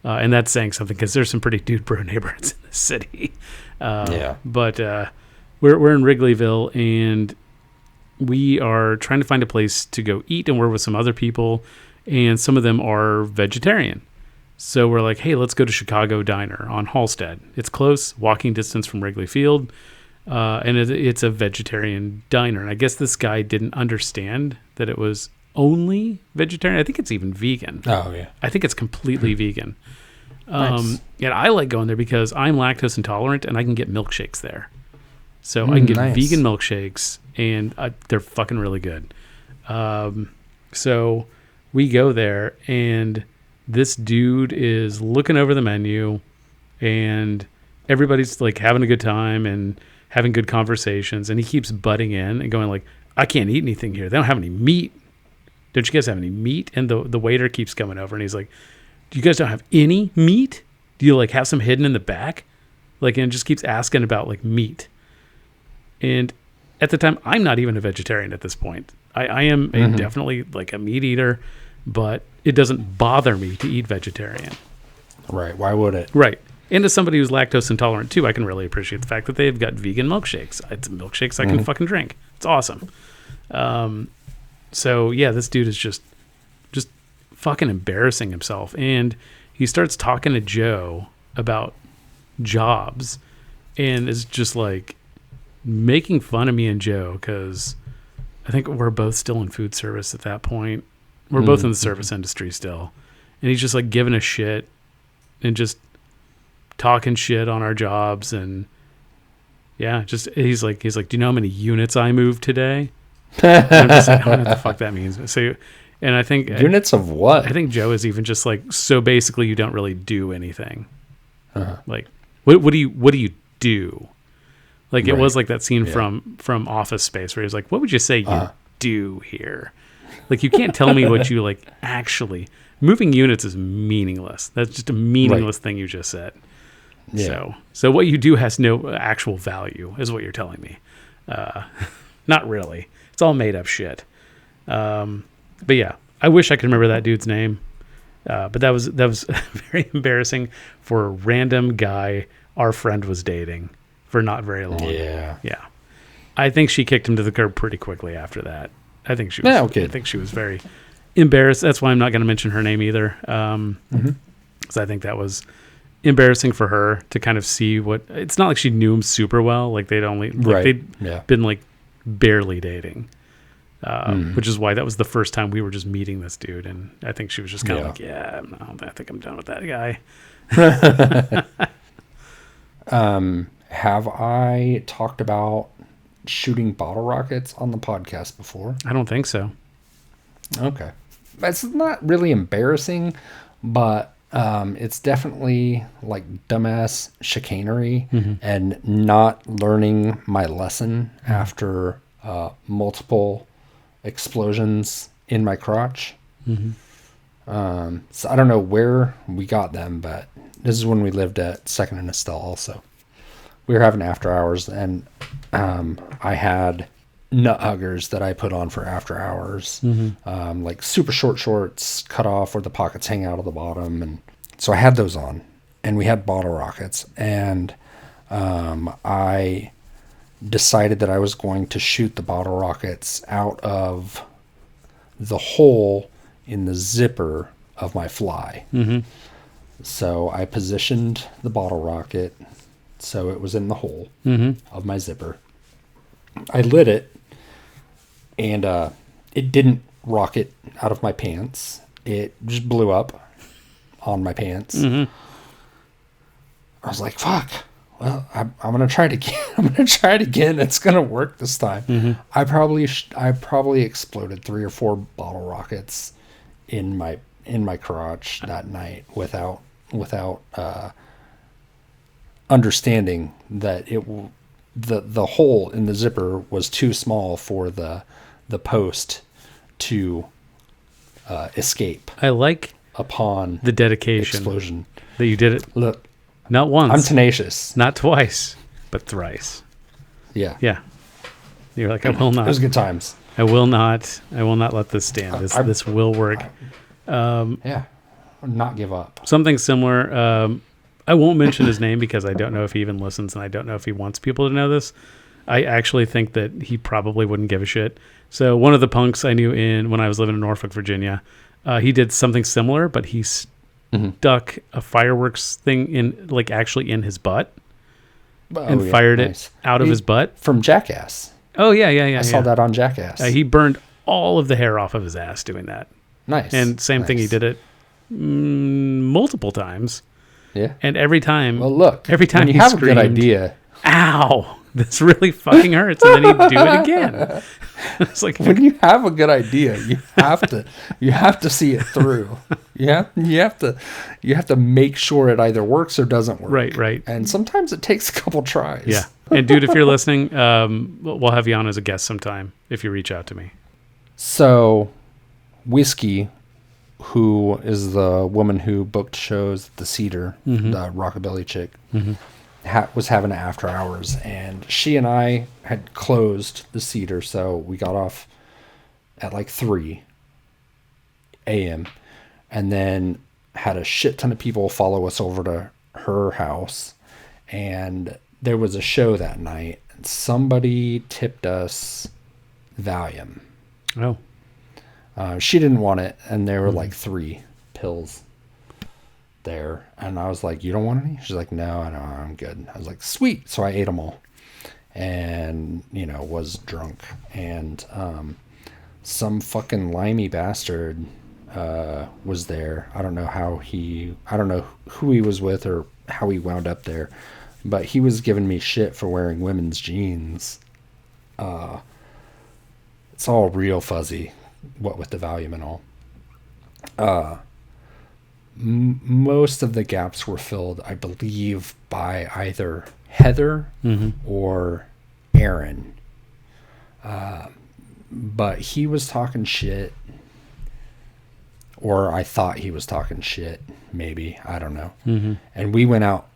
And that's saying something, because there's some pretty dude bro neighborhoods in the city. But we're in Wrigleyville, and we are trying to find a place to go eat, and we're with some other people, and some of them are vegetarian. So we're like, hey, let's go to Chicago Diner on Halstead. It's close, walking distance from Wrigley Field, and it's a vegetarian diner. And I guess this guy didn't understand that it was only vegetarian. I think it's even vegan. Oh, yeah. I think it's completely vegan. Nice. And I like going there because I'm lactose intolerant, and I can get milkshakes there. So I can get vegan milkshakes, and they're fucking really good. So we go there, and this dude is looking over the menu, and everybody's like having a good time and having good conversations, and he keeps butting in and going like, I can't eat anything here. They don't have any meat. Don't you guys have any meat? And the waiter keeps coming over and he's like, do you guys don't have any meat? Do you like have some hidden in the back? Like, and just keeps asking about like meat. And at the time, I'm not even a vegetarian at this point. I am definitely like a meat eater, but it doesn't bother me to eat vegetarian. Right. Why would it? Right. And as somebody who's lactose intolerant too, I can really appreciate the fact that they've got vegan milkshakes. It's milkshakes I can fucking drink. It's awesome. So yeah, this dude is just fucking embarrassing himself. And he starts talking to Joe about jobs and is just like making fun of me and Joe because I think we're both still in food service at that point. We're both in the service industry still. And he's just like giving a shit and just talking shit on our jobs. And yeah, just he's like, do you know how many units I moved today? And I'm just like, I don't know what the fuck that means. So, and I think units of what? I think Joe is even just like, so basically you don't really do anything. Like, what do you do? Like it was like that scene from Office Space where he was like, what would you say you do here? Like, you can't tell me what you like actually. Moving units is meaningless. That's just a meaningless thing you just said. Yeah. So what you do has no actual value, is what you're telling me. Not really. It's all made up shit. But yeah, I wish I could remember that dude's name. But that was very embarrassing for a random guy our friend was dating for not very long. Yeah. I think she kicked him to the curb pretty quickly after that. I think she was. I think she was very embarrassed. That's why I'm not going to mention her name either. Because I think that was embarrassing for her to kind of see what. It's not like she knew him super well. Like they'd only been like barely dating, which is why that was the first time we were just meeting this dude. And I think she was just kind of like, I think I'm done with that guy. Have I talked about shooting bottle rockets on the podcast before? I don't think so. Okay. It's not really embarrassing, but it's definitely like dumbass chicanery and not learning my lesson after multiple explosions in my crotch. So I don't know where we got them, but this is when we lived at Second and Estelle also. We were having after hours, and I had nut huggers that I put on for after hours, like super short shorts, cut off where the pockets hang out of the bottom. And so I had those on, and we had bottle rockets, and I decided that I was going to shoot the bottle rockets out of the hole in the zipper of my fly. So I positioned the bottle rocket so it was in the hole of my zipper. I lit it, and it didn't rocket out of my pants. It just blew up on my pants. I was like, fuck. Well, I'm going to try it again. I'm going to try it again. It's going to work this time. I probably exploded 3 or 4 bottle rockets in my crotch that night without understanding that the hole in the zipper was too small for the post to escape. I like upon the dedication explosion that you did it. Look, not once. I'm tenacious. Not twice, but thrice. Yeah. You're like, I will not. It was good times. I will not let this stand. This will work. Not give up. Something similar. I won't mention his name because I don't know if he even listens, and I don't know if he wants people to know this. I actually think that he probably wouldn't give a shit. So one of the punks I knew when I was living in Norfolk, Virginia, he did something similar, but he stuck a fireworks thing actually in his butt and fired it out of his butt. From Jackass. Oh, yeah. I saw that on Jackass. He burned all of the hair off of his ass doing that. Nice. And same thing, he did it multiple times. Yeah. And every time. Well, look. Every time when you have a good idea. Ow! this really fucking hurts. And then he'd do it again. It's like, when you have a good idea, you have to see it through. You have to make sure it either works or doesn't work. Right. And sometimes it takes a couple tries. Yeah. And dude, if you're listening, we'll have you on as a guest sometime if you reach out to me. So, Whiskey, who is the woman who booked shows at the Cedar, the rockabilly chick, was having after hours, and she and I had closed the Cedar, so we got off at like 3 a.m. and then had a shit ton of people follow us over to her house, and there was a show that night, and somebody tipped us Valium. Oh. She didn't want it, and there were like 3 pills there, and I was like, you don't want any? She's like, no, I don't, I'm good. I was like, sweet. So I ate them all, and was drunk, and some fucking limey bastard was there. I don't know who he was with or how he wound up there, but he was giving me shit for wearing women's jeans. It's all real fuzzy, what with the Valium and all. Most of the gaps were filled, I believe, by either Heather or Aaron. But he was talking shit, or I thought he was talking shit, maybe, I don't know. And we went out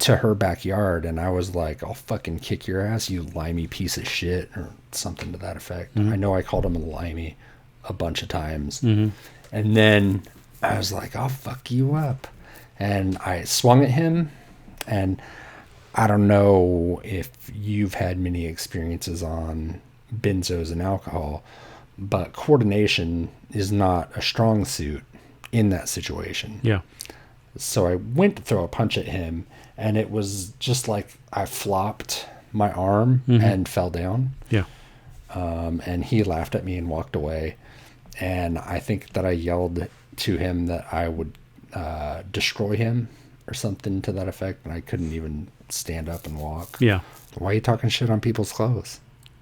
to her backyard, and I was like, I'll fucking kick your ass, you limey piece of shit, or something to that effect. I know I called him a limey a bunch of times. And then I was like, I'll fuck you up. And I swung at him, and I don't know if you've had many experiences on benzos and alcohol, but coordination is not a strong suit in that situation. Yeah. So I went to throw a punch at him, and it was just like I flopped my arm and fell down. Yeah. And he laughed at me and walked away. And I think that I yelled to him that I would destroy him or something to that effect, and I couldn't even stand up and walk. Yeah. Why are you talking shit on people's clothes?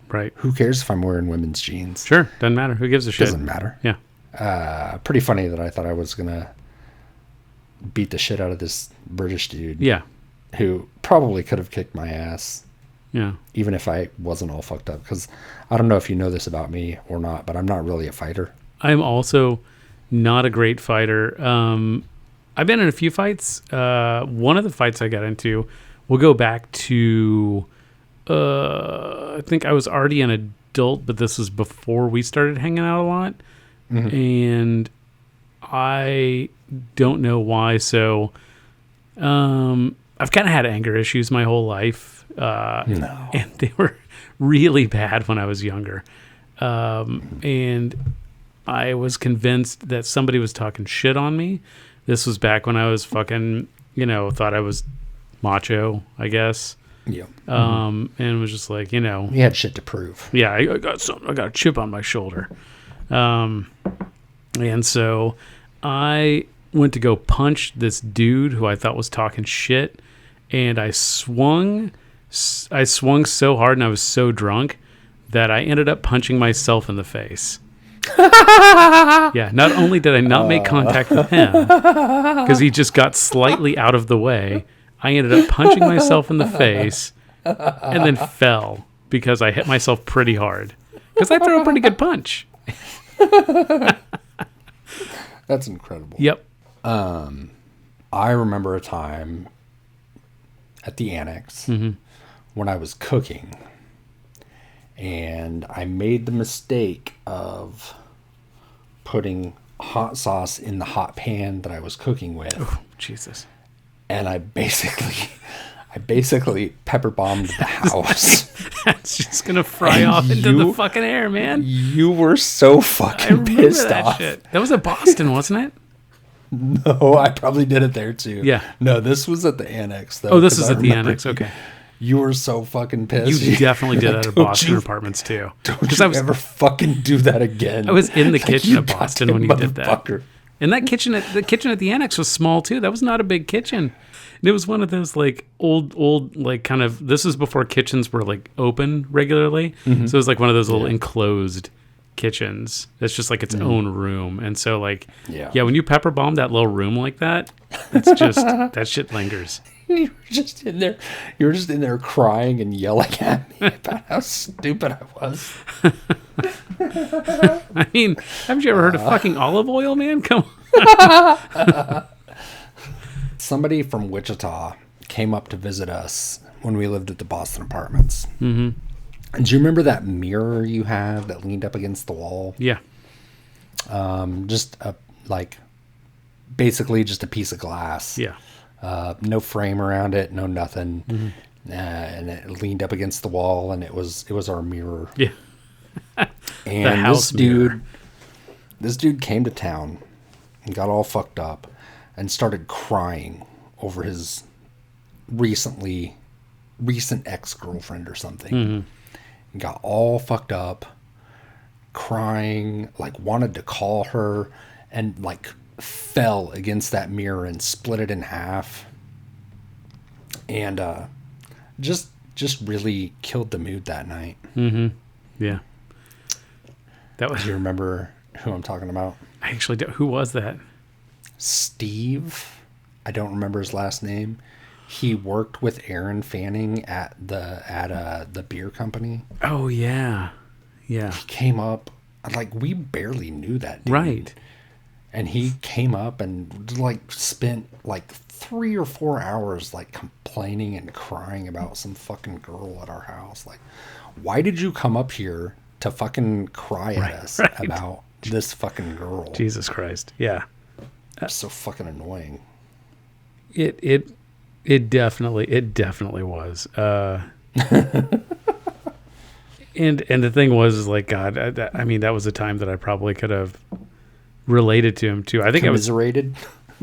Right. Who cares if I'm wearing women's jeans? Sure. Doesn't matter. Who gives a shit? Doesn't matter. Yeah. Pretty funny that I thought I was going to beat the shit out of this British dude. Yeah. Who probably could have kicked my ass. Yeah. Even if I wasn't all fucked up. Because I don't know if you know this about me or not, but I'm not really a fighter. I'm also not a great fighter. I've been in a few fights. One of the fights I got into, we'll go back to, I think I was already an adult, but this was before we started hanging out a lot. And I don't know why. So I've kind of had anger issues my whole life. No. And they were really bad when I was younger. And I was convinced that somebody was talking shit on me. This was back when I was fucking, thought I was macho, I guess. Yeah. And was just like, You had shit to prove. Yeah, I got something. I got a chip on my shoulder. And so I went to go punch this dude who I thought was talking shit, and I swung so hard and I was so drunk that I ended up punching myself in the face. Yeah, not only did I not make contact with him because he just got slightly out of the way, I ended up punching myself in the face and then fell because I hit myself pretty hard because I throw a pretty good punch. That's incredible. Yep. I remember a time at the annex when I was cooking, and I made the mistake of putting hot sauce in the hot pan that I was cooking with. Oh, Jesus. And I basically pepper bombed the house. That's just gonna fry off into the fucking air, man. You were so fucking pissed off. Shit. That was at Boston, wasn't it? No, I probably did it there too. Yeah. No, this was at the annex though. Oh, this is at the annex. Okay. You were so fucking pissed. You definitely did that at Boston Apartments too. Don't you ever fucking do that again. I was in the kitchen at Boston when you did that. And that kitchen at the annex was small too. That was not a big kitchen. And it was one of those like old like kind of, this is before kitchens were like open regularly. So it was like one of those little enclosed kitchens that's just like its own room. And so like when you pepper bomb that little room like that, it's just that shit lingers. You were just in there crying and yelling at me about how stupid I was. I mean, haven't you ever heard of fucking olive oil, man? Come on. Somebody from Wichita came up to visit us when we lived at the Boston Apartments. And do you remember that mirror you had that leaned up against the wall? Yeah. Just basically just a piece of glass. Yeah. No frame around it, no nothing. And it leaned up against the wall, and it was our mirror. Yeah. And this dude came to town and got all fucked up and started crying over his recent ex-girlfriend or something. And got all fucked up, crying, like wanted to call her, and like fell against that mirror and split it in half. And just really killed the mood that night. Yeah. That was. Do you remember who I'm talking about? I actually do. Who was that? Steve. I don't remember his last name. He worked with Aaron Fanning at the beer company. Oh yeah. Yeah. He came up, like we barely knew that dude. Right. And he came up and like spent like 3 or 4 hours like complaining and crying about some fucking girl at our house. Like, why did you come up here to fucking cry at us about this fucking girl? Jesus Christ. Yeah. That's so fucking annoying. It definitely was. And the thing was like, God, I mean, that was a time that I probably could have related to him too. I think Commiserated?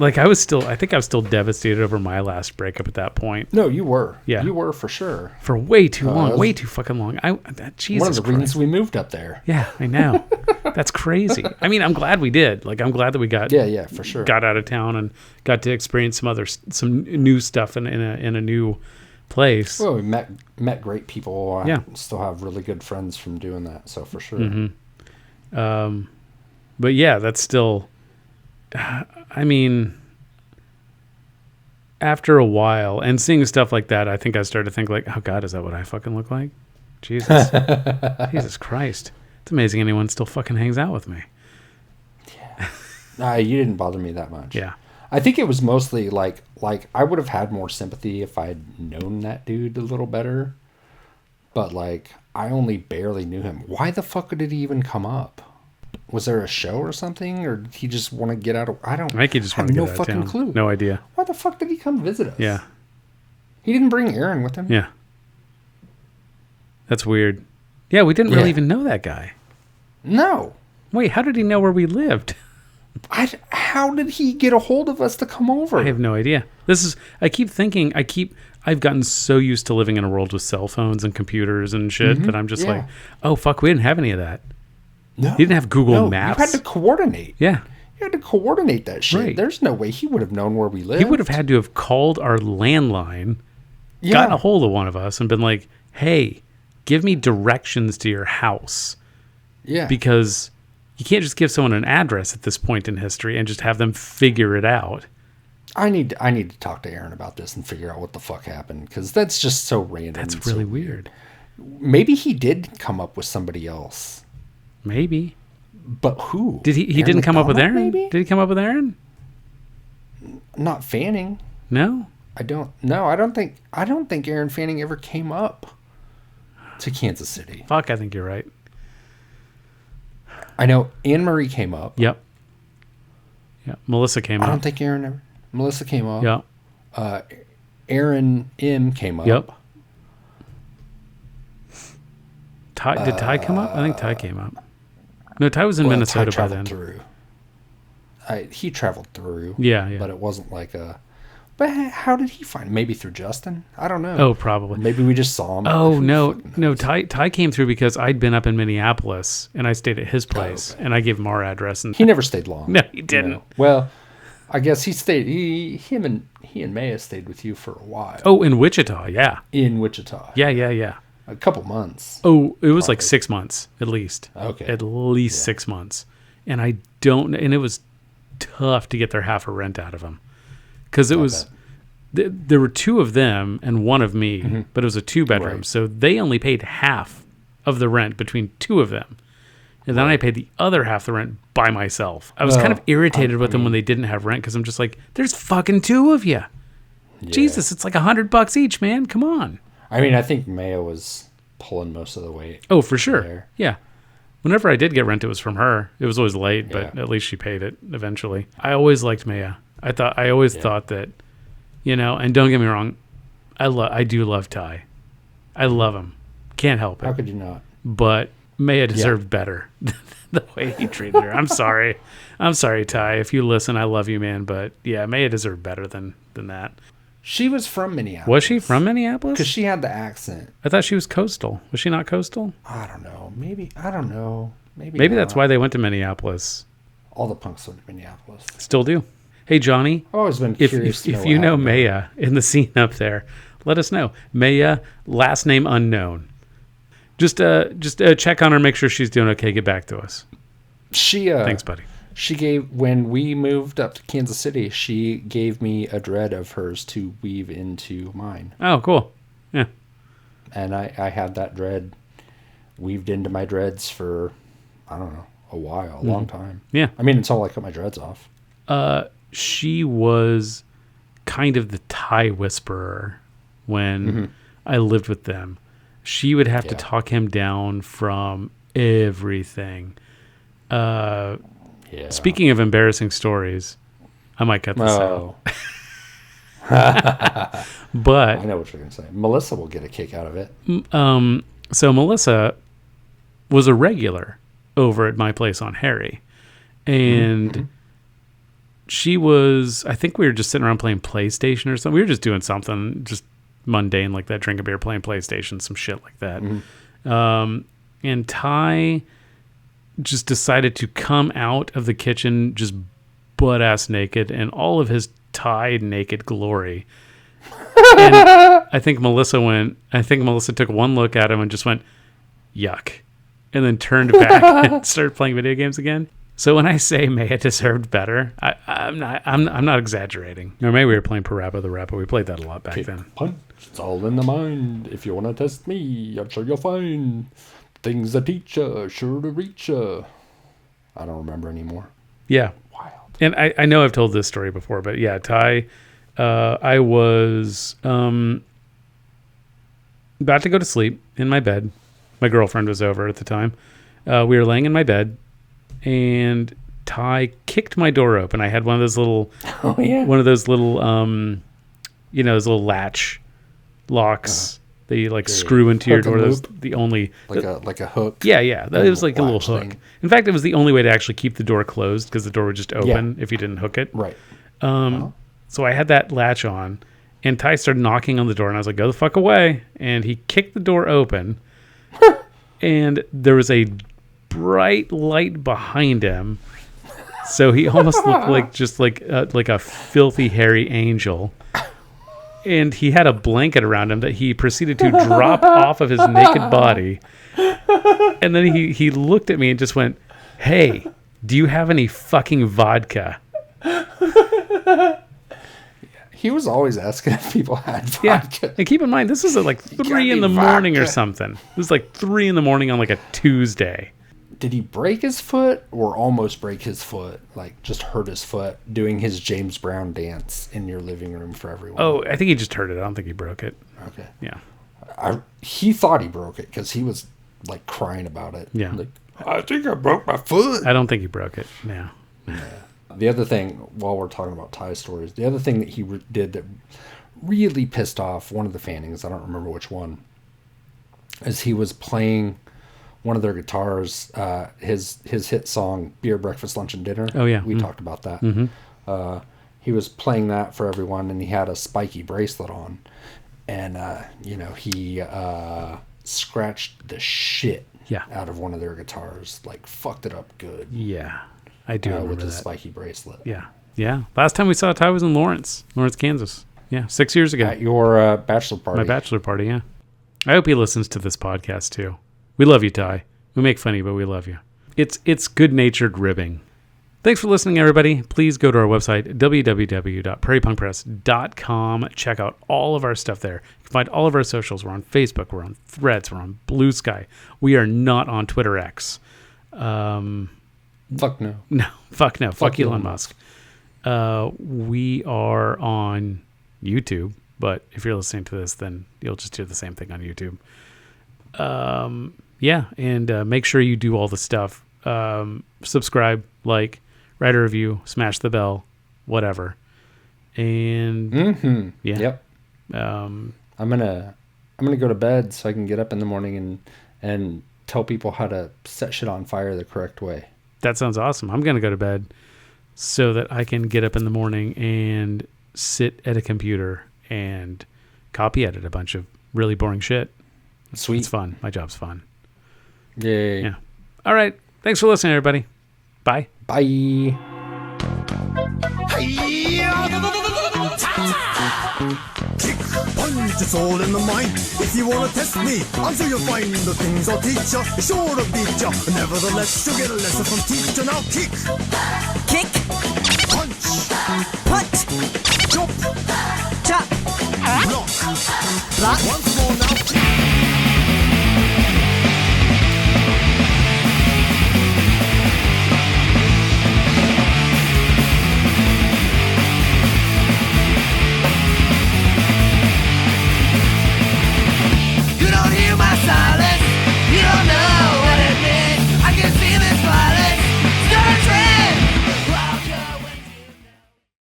I was still devastated over my last breakup at that point. No, you were. Yeah. You were for sure. For way too long, way too fucking long. Jesus one of the Christ. reasons we moved up there. Yeah, I know. That's crazy. I mean, I'm glad we did. Like, I'm glad that we got for sure. Got out of town and got to experience some new stuff in a new place. Well, we met great people. Yeah. I still have really good friends from doing that, so for sure. But yeah, that's still. I mean, after a while and seeing stuff like that, I think I started to think like, oh God, is that what I fucking look like? Jesus. Jesus Christ. It's amazing anyone still fucking hangs out with me. Yeah. You didn't bother me that much. Yeah. I think it was mostly like I would have had more sympathy if I had known that dude a little better. But like, I only barely knew him. Why the fuck did he even come up? Was there a show or something, or did he just want to get out of? I think he just wanted to get out of town. No fucking clue. No idea. Why the fuck did he come visit us? Yeah. He didn't bring Aaron with him. Yeah. That's weird. Yeah, we didn't really even know that guy. No. Wait, how did he know where we lived? How did he get a hold of us to come over? I have no idea. I've gotten so used to living in a world with cell phones and computers and shit that I'm just like, oh fuck, we didn't have any of that. No. He didn't have Google Maps. You had to coordinate. Yeah. You had to coordinate that shit. Right. There's no way he would have known where we lived. He would have had to have called our landline, gotten a hold of one of us, and been like, hey, give me directions to your house. Yeah. Because you can't just give someone an address at this point in history and just have them figure it out. I need to talk to Aaron about this and figure out what the fuck happened, because that's just so random. That's really weird. Maybe he did come up with somebody else. Maybe. But who? Did he didn't come up with Aaron? Maybe? Did he come up with Aaron? Not Fanning. No? I don't think Aaron Fanning ever came up to Kansas City. Fuck, I think you're right. I know Anne Marie came up. Yep. Yeah. Melissa came up. I don't think Melissa came up. Yep. Aaron M came up. Yep. Did Ty come up? I think Ty came up. No, Ty was in Minnesota by then. He traveled through. Yeah. But it wasn't like a But how did he find? Maybe through Justin? I don't know. Oh, probably. Maybe we just saw him. Oh, no. Ty came through because I'd been up in Minneapolis and I stayed at his place and I gave him our address. And he never stayed long. No, he didn't. You know? Well, I guess he stayed. He and Maya stayed with you for a while. Oh, in Wichita, yeah. In Wichita. Yeah. A couple months. Oh, it was like 6 months at least. Okay. At least 6 months. And it was tough to get their half of rent out of them. Because it was, there were two of them and one of me, but it was a 2-bedroom. Right. So they only paid half of the rent between two of them. And then I paid the other half the rent by myself. I was kind of irritated with them when they didn't have rent because I'm just like, there's fucking two of you. Yeah. Jesus, it's like $100 each, man. Come on. I mean, I think Maya was pulling most of the weight. Oh, for sure. There. Yeah. Whenever I did get rent, it was from her. It was always late, but at least she paid it eventually. I always liked Maya. I always thought that, and don't get me wrong, I do love Ty. I love him. Can't help it. How could you not? But Maya deserved better the way he treated her. I'm sorry. I'm sorry, Ty. If you listen, I love you, man. But yeah, Maya deserved better than that. She was from Minneapolis. Was she from Minneapolis? Because she had the accent. I thought she was coastal. Was she not coastal? I don't know. Maybe. I don't know. Maybe that's why they went to Minneapolis. All the punks went to Minneapolis. Still do. Hey, Johnny. I've always been curious if you know Maya in the scene up there, let us know. Maya, last name unknown. Just check on her, make sure she's doing okay. Get back to us. Thanks, buddy. When we moved up to Kansas City, she gave me a dread of hers to weave into mine. Oh, cool. Yeah. And I had that dread weaved into my dreads for, I don't know, a while, a long time. Yeah. I mean, until I cut my dreads off. She was kind of the Thai whisperer when I lived with them. She would have to talk him down from everything. Speaking of embarrassing stories, I might cut this out. But I know what you're going to say. Melissa will get a kick out of it. So Melissa was a regular over at my place on Harry. And she was, I think we were just sitting around playing PlayStation or something. We were just doing something just mundane like that, drink a beer, playing PlayStation, some shit like that. And Ty just decided to come out of the kitchen just butt-ass naked in all of his Thai naked glory. And I think Melissa took one look at him and just went, yuck. And then turned back and started playing video games again. So when I say Maya deserved better, I'm not exaggerating. Or maybe we were playing Parappa the Rapper. We played that a lot back then. Punch, it's all in the mind. If you want to test me, I'm sure you'll find things that teach you, sure to reach you. I don't remember anymore. Yeah. Wild. And I know I've told this story before, but yeah, Ty, I was about to go to sleep in my bed. My girlfriend was over at the time. We were laying in my bed. And Ty kicked my door open. I had one of those little, those little latch locks that you screw into your door. That's the only like a hook. Yeah. It was like a little hook. Thing. In fact, it was the only way to actually keep the door closed because the door would just open if you didn't hook it. Right. So I had that latch on, and Ty started knocking on the door, and I was like, "Go the fuck away!" And he kicked the door open, and there was a bright light behind him, so he almost looked like a filthy hairy angel, and he had a blanket around him that he proceeded to drop off of his naked body, and then he looked at me and just went, "Hey, do you have any fucking vodka?" He was always asking if people had vodka. Yeah, and keep in mind, this is at like 3 in the morning or something. This was like 3 in the morning on like a Tuesday. Did he break his foot or almost break his foot? Like just hurt his foot doing his James Brown dance in your living room for everyone? Oh, I think he just hurt it. I don't think he broke it. Okay. Yeah. He thought he broke it because he was like crying about it. Yeah. Like, I think I broke my foot. I don't think he broke it. Yeah. The other thing, while we're talking about Ty stories, the other thing that he did that really pissed off one of the Fannings, I don't remember which one, is he was playing one of their guitars, his hit song, Beer, Breakfast, Lunch, and Dinner. Oh, yeah. We talked about that. Mm-hmm. he was playing that for everyone, and he had a spiky bracelet on, and he scratched the shit out of one of their guitars, like fucked it up good. Yeah, I do remember with that. the spiky bracelet. Yeah. Last time we saw Ty was in Lawrence, Kansas. Yeah, 6 years ago. At your bachelor party. My bachelor party, yeah. I hope he listens to this podcast too. We love you, Ty. We make fun of you, but we love you. It's good-natured ribbing. Thanks for listening, everybody. Please go to our website, www.prairiepunkpress.com. Check out all of our stuff there. You can find all of our socials. We're on Facebook. We're on Threads. We're on Blue Sky. We are not on Twitter X. Fuck no. No. Fuck no. Fuck Elon Musk. We are on YouTube, but if you're listening to this, then you'll just hear the same thing on YouTube. And make sure you do all the stuff. Subscribe, like, write a review, smash the bell, whatever. And Yep. I'm gonna go to bed so I can get up in the morning and tell people how to set shit on fire the correct way. That sounds awesome. I'm gonna go to bed so that I can get up in the morning and sit at a computer and copy edit a bunch of really boring shit. Sweet. It's fun. My job's fun. Yay. Yeah. All right. Thanks for listening, everybody. Bye. Bye. Kick, punch, it's all in the mind. If you wanna test me, I'm sure you'll find the things I'll teach ya. Sure to beat ya. Nevertheless, you'll get a lesson from teacher. Now kick, Kick, punch,